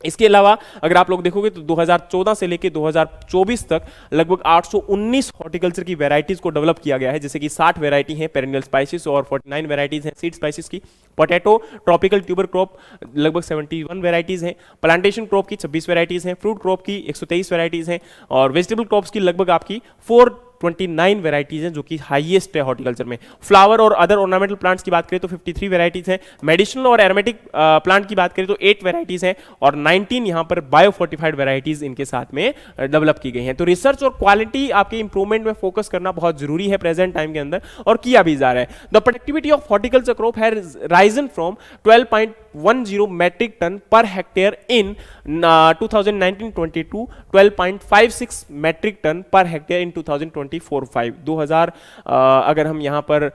इसके अलावा अगर आप लोग देखोगे तो 2014 से लेकर 2024 तक लगभग 819 हॉर्टिकल्चर की वैरायटीज को डेवलप किया गया है, जैसे कि 60 वैरायटी हैं पेरिनियल स्पाइसेस और 49 वैरायटीज हैं सीड स्पाइसेस की। पोटैटो ट्रॉपिकल ट्यूबर क्रॉप लगभग 71 वैरायटीज हैं, प्लांटेशन क्रॉप की 26 वैरायटीज हैं, फ्रूट क्रॉप की 123 वैरायटीज हैं और वेजिटेबल क्रॉप्स की लगभग आपकी 429 वैरायटीज हैं, जो कि हाईएस्ट है हॉर्टिकल्चर में। फ्लावर और अदर ऑर्नामेंटल प्लांट्स की बात करें तो 53 वैरायटीज हैं। मेडिसिनल और एरोमेटिक प्लांट की बात करें तो 8 वैरायटीज हैं और 19 यहां पर बायो फोर्टिफाइड वैरायटीज इनके साथ में डेवलप की गई हैं। तो रिसर्च और क्वालिटी आपके इंप्रूवमेंट में फोकस करना बहुत जरूरी है प्रेजेंट टाइम के अंदर और किया भी जा रहा है। The productivity of horticulture crop has risen from 12.10 metric tonne per hectare in 2019-20 to 12.56 metric tonne per hectare in 2024-25। 2000 अगर हम यहाँ पर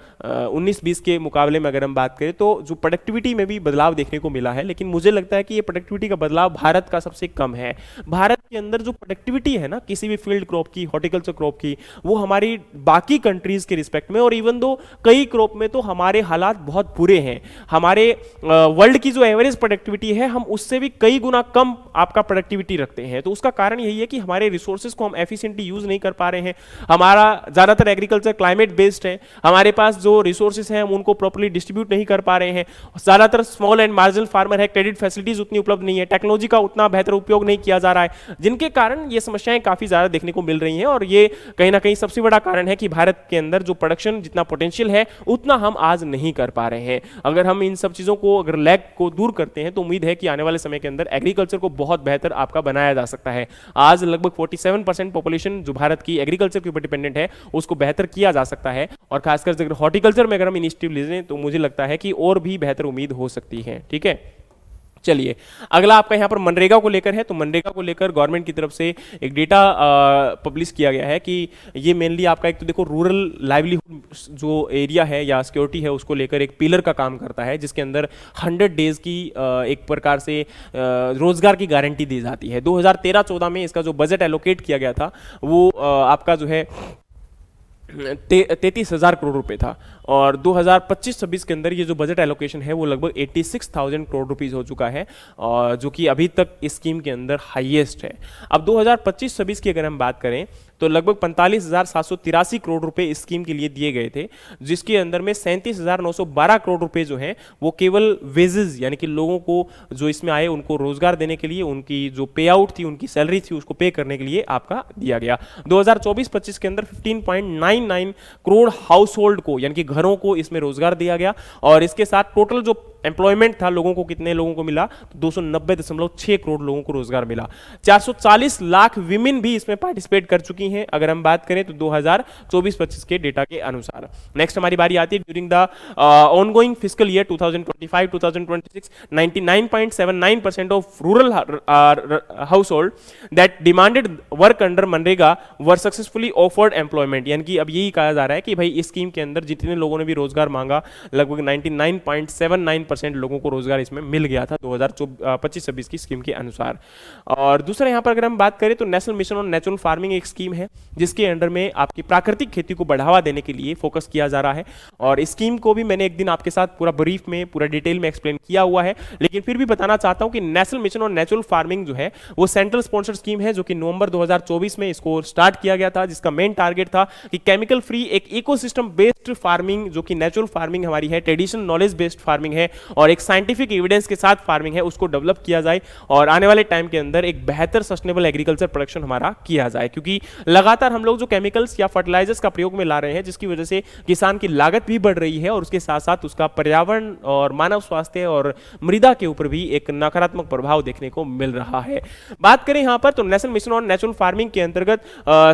19-20 के मुकाबले में अगर हम बात करें तो जो प्रोडक्टिविटी में भी बदलाव देखने को मिला है, लेकिन मुझे लगता है कि ये प्रोडक्टिविटी का बदलाव भारत का सबसे कम है। भारत के अंदर जो प्रोडक्टिविटी है ना किसी भी फील्ड क्रॉप की, हॉर्टिकल्चर क्रॉप की, वो हमारी बाकी कंट्रीज के रिस्पेक्ट में और इवन दो कई क्रॉप में तो हमारे हालात बहुत बुरे हैं। हमारे वर्ल्ड की जो एवरेज प्रोडक्टिविटी है हम उससे भी कई गुना कम आपका प्रोडक्टिविटी रखते हैं। तो उसका कारण यही है कि हमारे रिसोर्सेज को हम एफिशिएंटली यूज नहीं कर पा रहे हैं। हमारा ज्यादातर एग्रीकल्चर क्लाइमेट बेस्ड है, हमारे पास जो रिसोर्सेज हैं हम उनको प्रॉपर्ली डिस्ट्रीब्यूट नहीं कर पा रहे हैं। ज्यादातर स्मॉल एंड मार्जिनल फार्मर है, क्रेडिट फैसिलिटीज उतनी उपलब्ध नहीं है, टेक्नोलॉजी का उतना बेहतर उपयोग नहीं किया जा रहा है, जिनके कारण ये समस्याएं काफी ज्यादा देखने को मिल रही हैं। और ये कहीं ना कहीं सबसे बड़ा कारण है कि भारत के अंदर जो प्रोडक्शन जितना पोटेंशियल है उतना हम आज नहीं कर पा रहे हैं। अगर हम इन सब चीजों को अगर लैग को दूर करते हैं तो उम्मीद है कि आने वाले समय के अंदर एग्रीकल्चर को बहुत बेहतर आपका बनाया जा सकता है। आज लगभग 47% पॉपुलेशन जो भारत की एग्रीकल्चर के ऊपर डिपेंडेंट है उसको बेहतर किया जा सकता है और खासकर अगर हॉर्टिकल्चर में अगर हम इनिशिएटिव लें तो मुझे लगता है कि और भी बेहतर उम्मीद हो सकती है। ठीक है, चलिए अगला आपका यहाँ पर मनरेगा को लेकर है। तो मनरेगा को लेकर गवर्नमेंट की तरफ से एक डेटा पब्लिश किया गया है कि ये मेनली आपका एक तो देखो रूरल लाइवलीहुड जो एरिया है या सिक्योरिटी है उसको लेकर एक पिलर का काम करता है, जिसके अंदर 100 डेज की एक प्रकार से रोजगार की गारंटी दी जाती है। 2013-14 में इसका जो बजट एलोकेट किया गया था वो आपका जो है 33,000 करोड़ रुपए था और 2025-26 के अंदर ये जो बजट एलोकेशन है वो लगभग 86,000 करोड़ रुपीस हो चुका है और जो कि अभी तक इस स्कीम के अंदर हाईएस्ट है। अब 2025-26 की अगर हम बात करें तो लगभग 45,783 करोड़ रुपए इस स्कीम के लिए दिए गए थे, जिसके अंदर में 37,912 करोड़ रुपए जो हैं वो केवल वेजेस यानी कि लोगों को जो इसमें आए उनको रोजगार देने के लिए, उनकी जो पे आउट थी, उनकी सैलरी थी उसको पे करने के लिए आपका दिया गया। 2024-25 के अंदर 15.99 करोड़ हाउस होल्ड को यानी कि घरों को इसमें रोजगार दिया गया और इसके साथ टोटल जो एम्प्लॉयमेंट था लोगों को कितने लोगों को मिला, तो 290.6 करोड़ लोगों को रोजगार मिला। 440 लाख विमेन भी इसमें पार्टिसिपेट कर चुकी हैं अगर हम बात करें तो 2024-25 के डेटा के अनुसार। नेक्स्ट हमारी बारी आती है during the ongoing fiscal year 2025-2026 99.79% of rural house hold that demanded work under MNREGA were successfully offered employment. यानी कि अब यही कहा जा रहा है कि भाई इस स्कीम के अंदर जितने लोगों ने भी रोजगार मांगा लगभग 99.79% लोगों को रोजगार इसमें मिल गया था 2025-26 की स्कीम के अनुसार। और दूसरा यहां पर अगर हम बात करें तो national mission on natural farming एक स्कीम है जिसके अंडर में आपकी प्राकृतिक खेती को बढ़ावा देने के लिए फोकस किया जा रहा है। और इस स्कीम को भी मैंने एक दिन आपके साथ पूरा ब्रीफ में पूरा डिटेल में एक्सप्लेन किया हुआ है, लेकिन फिर भी बताना चाहता हूं कि national mission on natural farming जो है वो सेंट्रल स्पॉन्सर्ड स्कीम है, जो कि नवंबर 2024 में इसको स्टार्ट किया गया था, जिसका मेन टारगेट था कि केमिकल फ्री एक इकोसिस्टम बेस्ड फार्मिंग, जो कि नेचुरल फार्मिंग हमारी है, ट्रेडिशनल नॉलेज बेस्ड फार्मिंग है और एक साइंटिफिक एविडेंस के साथ फार्मिंग है, उसको डेवलप किया जाए और आने वाले टाइम के अंदर एक बेहतर सस्टेनेबल एग्रीकल्चर प्रोडक्शन हमारा किया जाए। क्योंकि लगातार हम लोग जो केमिकल्स या फर्टिलाइजर्स का प्रयोग में ला रहे हैं, जिसकी वजह से किसान की लागत भी बढ़ रही है और उसके साथ साथ उसका पर्यावरण और मानव स्वास्थ्य और मृदा के ऊपर भी एक नकारात्मक प्रभाव देखने को मिल रहा है। बात करें यहां पर तो national mission on natural farming के अंतर्गत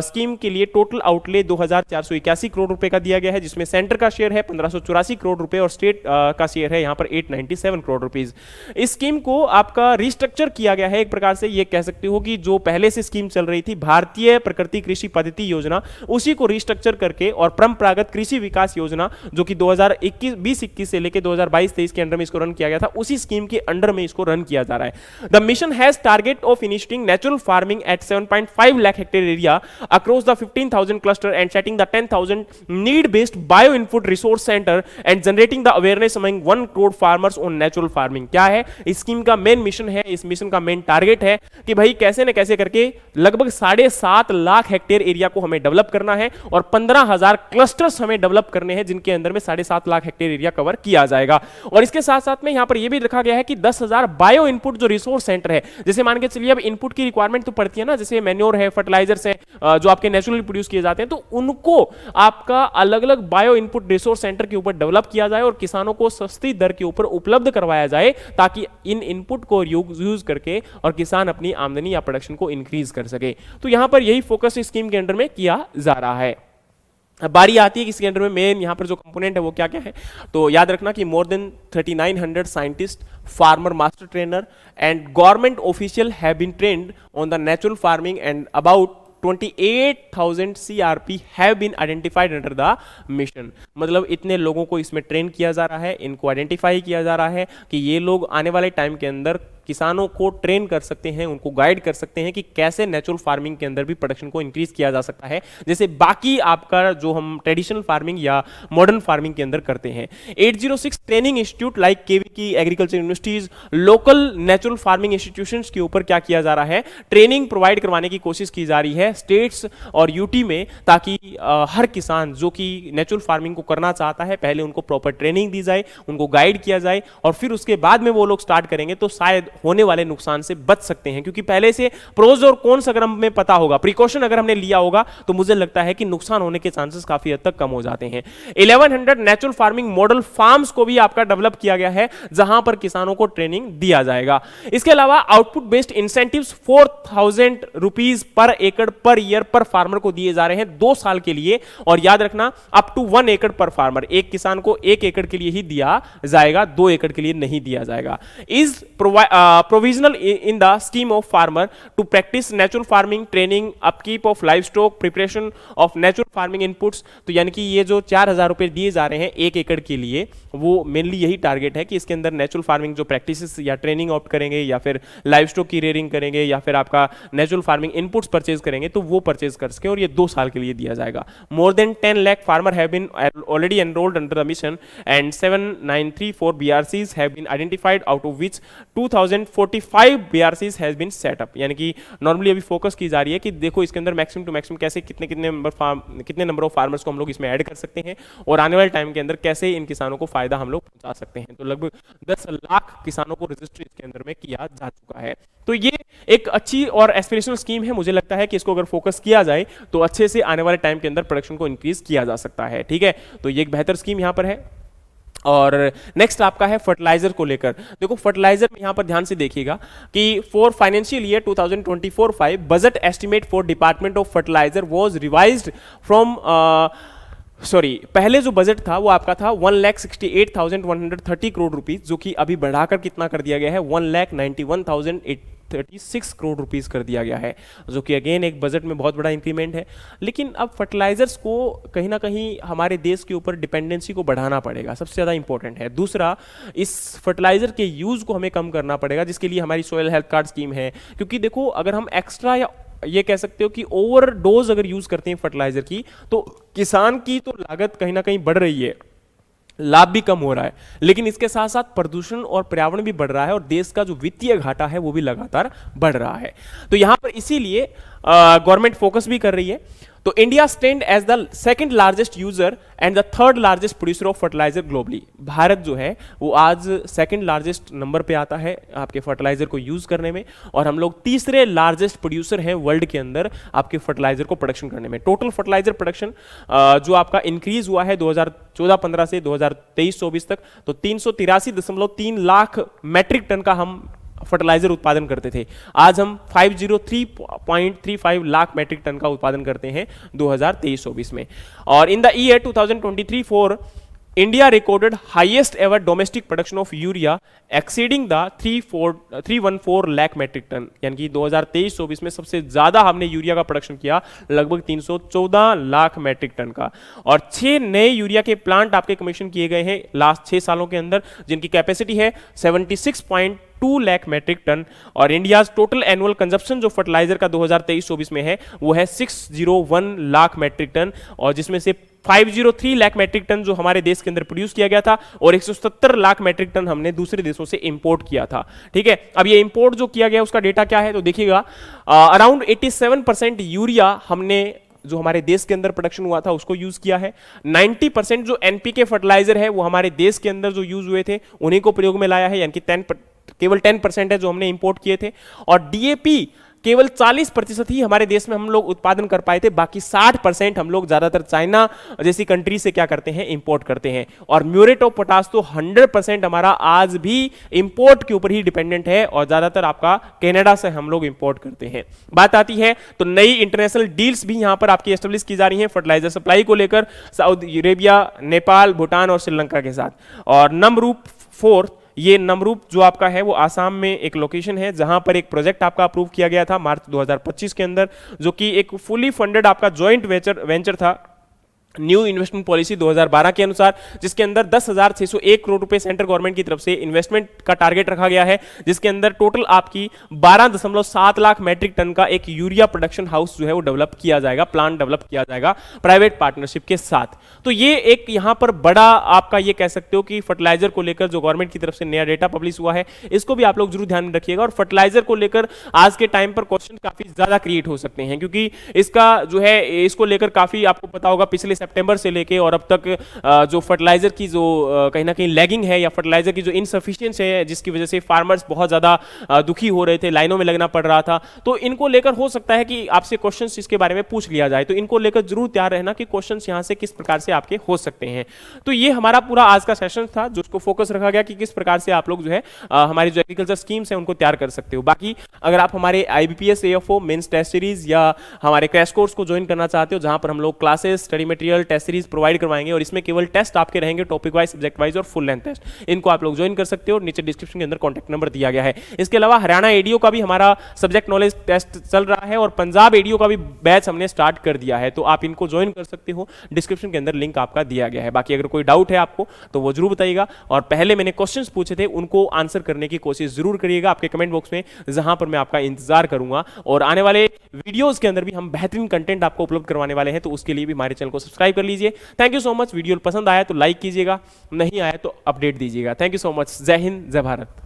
स्कीम के लिए टोटल आउटले 2481 करोड़ रुपए का दिया गया है, जिसमें सेंटर का शेयर है 1584 करोड़ रुपए और स्टेट का शेयर है यहां पर 897 करोड़ रुपीस। इस स्कीम को आपका रिस्ट्रक्चर किया गया है, एक प्रकार से ये कह सकते हो कि जो पहले से स्कीम चल रही थी भारतीय प्रकृति कृषि पद्धति योजना, उसी को रिस्ट्रक्चर करके और परंपरागत कृषि विकास योजना जो कि 2021 से लेकर 2022-23 के अंडर में इसको रन किया गया था, उसी स्कीम के अंडर में इसको रन किया जा रहा है। The mission has target of initiating natural farming eight 7.5 lakh hectare area across the 15,000 cluster and setting the 10,000 need based bio input resource centre and generating the awareness among 1 crore farmers on natural farming. क्या है इस scheme का main mission है, इस mission का main target है कि भाई कैसे न कैसे करके लगभग 7.5 लाख हेक्टेयर एरिया को हमें डेवलप करना है और 15,000 क्लस्टर्स हमें डेवलप करने हैं, जिनके अंदर में 7.5 लाख हेक्टेयर एरिया कवर किया जाएगा। और इसके साथ साथ में यहां पर यह भी रखा गया है कि 10,000 बायो इनपुट जो रिसोर्स सेंटर है, जैसे मान के चलिए अब इनपुट की रिक्वायरमेंट तो पड़ती है ना, जैसे मैन्योर है, फर्टिलाइजर्स है जो आपके नेचुरली प्रोड्यूस किए जाते हैं, तो उनको आपका अलग अलग बायो इनपुट रिसोर्स सेंटर के ऊपर डेवलप किया जाए और किसानों को सस्ती दर के ऊपर उपलब्ध करवाया जाए, ताकि इन इनपुट को यूज करके और किसान अपनी आमदनी या प्रोडक्शन को इंक्रीज कर सके। तो यहां पर यही फोकस इस स्कीम के अंडर में किया जा रहा है। बारी आती है कि इसके अंडर में मेन यहाँ पर जो कंपोनेंट है वो क्या क्या है, तो याद रखना कि more than 3900 scientist, farmer master trainer and government official have been trained on the natural farming and about 28,000 CRP have been identified under the mission। मतलब इतने लोगों को इसमें ट्रेन किया जा रहा है, इनको आइडेंटिफाई किया जा रहा है कि ये लोग आने वाले टाइम के अंदर किसानों को ट्रेन कर सकते हैं, उनको गाइड कर सकते हैं कि कैसे नेचुरल फार्मिंग के अंदर भी प्रोडक्शन को इंक्रीज किया जा सकता है, जैसे बाकी आपका जो हम ट्रेडिशनल फार्मिंग या मॉडर्न फार्मिंग के अंदर करते हैं। 806 training institute like KVK, agriculture universities, local natural farming institutions के ऊपर क्या किया जा रहा है, ट्रेनिंग प्रोवाइड करवाने की कोशिश की जा रही है स्टेट्स और यूटी में, ताकि हर किसान जो कि नेचुरल फार्मिंग को करना चाहता है पहले उनको प्रॉपर ट्रेनिंग दी जाए, उनको गाइड किया जाए और फिर उसके बाद में वो लोग स्टार्ट करेंगे तो शायद होने वाले नुकसान से बच सकते हैं, क्योंकि पहले से प्रोज और कॉन्स अगर हमें पता होगा, प्रिकॉशन अगर हमने लिया होगा, तो मुझे लगता है कि नुकसान होने के चांसेस काफी हद तक कम हो जाते हैं। 1100 नेचुरल फार्मिंग मॉडल फार्म्स को भी आपका डेवलप किया गया है, जहां पर किसानों को ट्रेनिंग दिया जाएगा। इसके अलावा आउटपुट बेस्ड इंसेंटिव्स 4,000 रुपीज पर एकड़ पर ईयर पर फार्मर को दिए जा रहे हैं 2 साल के लिए, और याद रखना अप टू 1 एकड़ पर फार्मर, एक किसान को 1 एकड़ के लिए ही दिया जाएगा, 2 एकड़ के लिए नहीं दिया जाएगा। Is provisional in the scheme of farmer to practice natural farming, training, upkeep of livestock, preparation of natural farming inputs। तो यानी कि ये जो 4,000 रुपए दिए जा रहे हैं 1 एकड़ के लिए, वो मेनली यही टारगेट है कि इसके अंदर नेचुरल फार्मिंग जो प्रैक्टिसेस या ट्रेनिंग ऑप्ट करेंगे या फिर लाइवस्टॉक की रेयरिंग करेंगे या फिर आपका नेचुरल फार्मिंग इनपुट्स परचेज करेंगे, तो वो परचेज कर सके और ये 2 साल के लिए दिया जाएगा। More than 10 lakh farmer have been already enrolled under the mission and 7,934 BRCs have been identified, out of which 2,045 BRCs has been set up. यानी कि नॉर्मली अभी फोकस की जा रही है कि देखो इसके अंदर मैक्सिमम टू मैक्सिमम कैसे कितने नंबर ऑफ फार्मर्स को हम लोग इसमें ऐड कर सकते हैं और आने वाले टाइम के अंदर कैसे इन किसानों को फायदा हम लोग पहुंचा सकते हैं। तो लगभग 10 लाख किसानों को रजिस्टर इसके अंदर में किया जा चुका है। तो ये एक अच्छी और एस्पिरेशनल स्कीम है, मुझे लगता है कि इसको अगर फोकस किया जाए तो अच्छे से आने वाले टाइम के अंदर प्रोडक्शन को इंक्रीज किया जा सकता है। ठीक है, तो ये एक बेहतर स्कीम यहां पर है। और नेक्स्ट आपका है फर्टिलाइजर को लेकर। देखो फर्टिलाइजर में यहां पर ध्यान से देखिएगा कि for financial year 2024-5 budget estimate for department of fertiliser was revised from पहले जो बजट था वो आपका था 1,68,130 करोड़ रुपीज, जो कि अभी बढ़ाकर कितना कर दिया गया है 1,91,836 करोड़ रुपीस कर दिया गया है, जो कि अगेन एक बजट में बहुत बड़ा इंक्रीमेंट है। लेकिन अब फर्टिलाइजर्स को कहीं ना कहीं हमारे देश के ऊपर डिपेंडेंसी को बढ़ाना पड़ेगा, सबसे ज़्यादा इंपॉर्टेंट है। दूसरा, इस फर्टिलाइजर के यूज़ को हमें कम करना पड़ेगा, जिसके लिए हमारी सॉइल हेल्थ कार्ड स्कीम है। क्योंकि देखो अगर हम एक्स्ट्रा या ये कह सकते हो कि ओवरडोज अगर यूज करते हैं फर्टिलाइजर की, तो किसान की तो लागत कहीं ना कहीं बढ़ रही है, लाभ भी कम हो रहा है, लेकिन इसके साथ साथ प्रदूषण और पर्यावरण भी बढ़ रहा है और देश का जो वित्तीय घाटा है वो भी लगातार बढ़ रहा है। तो यहां पर इसीलिए गवर्नमेंट फोकस भी कर रही है। तो India stand as the second largest user and the third largest producer of fertiliser globally. Bharat जो है वो आज सेकंड लार्जेस्ट नंबर पे आता है आपके फर्टिलाइजर को यूज करने में, और हम लोग तीसरे लार्जेस्ट प्रोड्यूसर हैं वर्ल्ड के अंदर आपके फर्टिलाइजर को प्रोडक्शन करने में। टोटल फर्टिलाइजर प्रोडक्शन जो आपका इंक्रीज हुआ है 2014-15 से 2023-24 तक, तो 383.3 लाख मैट्रिक टन का हम फर्टिलाइजर उत्पादन करते थे। आज हम 503.35 लाख मैट्रिक टन का उत्पादन करते हैं 2023-24 में। और in the year 2023-4 India recorded highest ever domestic production of urea exceeding the 314 lakh metric tonne, यानी कि 2023-24 में सबसे ज्यादा हमने यूरिया का प्रोडक्शन किया, लगभग 314 लाख मैट्रिक टन का। और 6 नए यूरिया के प्लांट आपके कमीशन किए गए हैं लास्ट 6 सालों के अंदर, जिनकी कैपेसिटी है 76.2 लाख मैट्रिक टन। और इंडिया टोटल एनुअल कंजप्शन जो फर्टिलाइजर का 2023-24 में है वो है 601 लाख मैट्रिक टन, और जिसमें से 503 लाख मैट्रिक टन जो हमारे देश के अंदर प्रोड्यूस किया गया था और 170 लाख मैट्रिक टन हमने दूसरे देशों से इंपोर्ट किया था। ठीक है, अब ये इंपोर्ट जो किया गया उसका डेटा क्या है, तो देखिएगा अराउंड 87% यूरिया हमने जो हमारे देश के अंदर प्रोडक्शन हुआ था उसको यूज किया है। 90% जो एनपीके फर्टिलाइजर है वो हमारे देश के अंदर जो यूज हुए थे उन्हीं को प्रयोग में लाया है, यानी कि केवल 10% है जो हमने इंपोर्ट किए थे। और डीएपी केवल 40% ही हमारे देश में हम लोग उत्पादन कर पाए थे, बाकी 60% हम लोग ज्यादातर चाइना जैसी कंट्री से क्या करते हैं, इंपोर्ट करते हैं। और म्यूरेट ऑफ पोटाश तो 100% हमारा आज भी इंपोर्ट के ऊपर ही डिपेंडेंट है, और ज्यादातर आपका कनाडा से हम लोग इंपोर्ट करते हैं। बात आती है तो नई इंटरनेशनल डील्स भी यहां पर आपकी एस्टेब्लिश की जा रही हैं फर्टिलाइजर सप्लाई को लेकर, सऊदी अरेबिया, नेपाल, भूटान और श्रीलंका के साथ। और नमरूप 4, ये नमरूप जो आपका है वो आसाम में एक लोकेशन है जहां पर एक प्रोजेक्ट आपका अप्रूव किया गया था मार्च 2025 के अंदर, जो कि एक फुली फंडेड आपका जॉइंट वेंचर था न्यू इन्वेस्टमेंट पॉलिसी 2012 के अनुसार, जिसके अंदर 10,601 करोड़ रुपए सेंट्रल गवर्नमेंट की तरफ से इन्वेस्टमेंट का टारगेट रखा गया है, जिसके अंदर टोटल आपकी 12.7 लाख मैट्रिक टन का एक यूरिया प्रोडक्शन हाउस जो है वो डेवलप किया जाएगा, प्लांट डेवलप किया जाएगा प्राइवेट पार्टनरशिप के साथ। तो ये एक यहां पर बड़ा आपका ये कह सकते हो कि फर्टिलाइजर को लेकर जो गवर्नमेंट की तरफ से नया डेटा पब्लिश हुआ है, इसको भी आप लोग जरूर ध्यान में रखिएगा। और फर्टिलाइजर को लेकर आज के टाइम पर क्वेश्चन काफी ज्यादा क्रिएट हो सकते हैं, क्योंकि इसका जो है इसको लेकर काफी आपको पता होगा पिछले सितंबर से लेके और अब तक जो फर्टिलाइजर की जो कहीं ना कहीं लैगिंग है या फर्टिलाइजर की जो इनसफिशियंस है, जिसकी वजह से फार्मर्स बहुत ज्यादा दुखी हो रहे थे, लाइनों में लगना पड़ रहा था, तो इनको लेकर हो सकता है कि आपसे क्वेश्चंस इसके बारे में पूछ लिया जाए, तो इनको लेकर जरूर तैयार रहना कि क्वेश्चंस यहां से किस प्रकार से आपके हो सकते हैं। तो ये हमारा पूरा आज का सेशन था जो उसको फोकस रखा गया कि किस प्रकार से आप लोग जो है हमारी जो एग्रीकल्चर स्कीम्स है उनको तैयार कर सकते हो। बाकी अगर आप हमारे IBPS AFO mains test series या हमारे क्रैश कोर्स को ज्वाइन करना चाहते हो, जहां पर हम लोग classes, study material, test series provide करवाएंगे और इसमें केवल टेस्ट आपके रहेंगे टॉपिक वाइज, सब्जेक्ट वाइज और फुल लेंथ टेस्ट, इनको आप लोग ज्वाइन कर सकते हो। नीचे डिस्क्रिप्शन के अंदर कॉन्टैक्ट नंबर दिया गया है। इसके अलावा हरियाणा एडीओ का भी हमारा सब्जेक्ट नॉलेज टेस्ट चल रहा है और पंजाब एडीओ का भी बैच हमने स्टार्ट कर दिया है, तो आप इनको ज्वाइन कर सकते हो। डिस्क्रिप्शन के अंदर लिंक आपका दिया गया है। बाकी अगर कोई डाउट है आपको तो वो जरूर बताइएगा, और पहले मैंने क्वेश्चंस पूछे थे उनको आंसर करने की कोशिश जरूर करिएगा आपके कमेंट बॉक्स में, जहां पर मैं आपका इंतजार करूंगा। और आने वाले वीडियोस के अंदर भी हम बेहतरीन कंटेंट आपको उपलब्ध करवाने वाले हैं, तो उसके लिए भी हमारे चैनल को सब्सक्राइब कर लीजिए। Thank you so much. Video पसंद आया तो लाइक कीजिएगा, नहीं आया तो अपडेट दीजिएगा। Thank you so much. जय हिंद, जय भारत।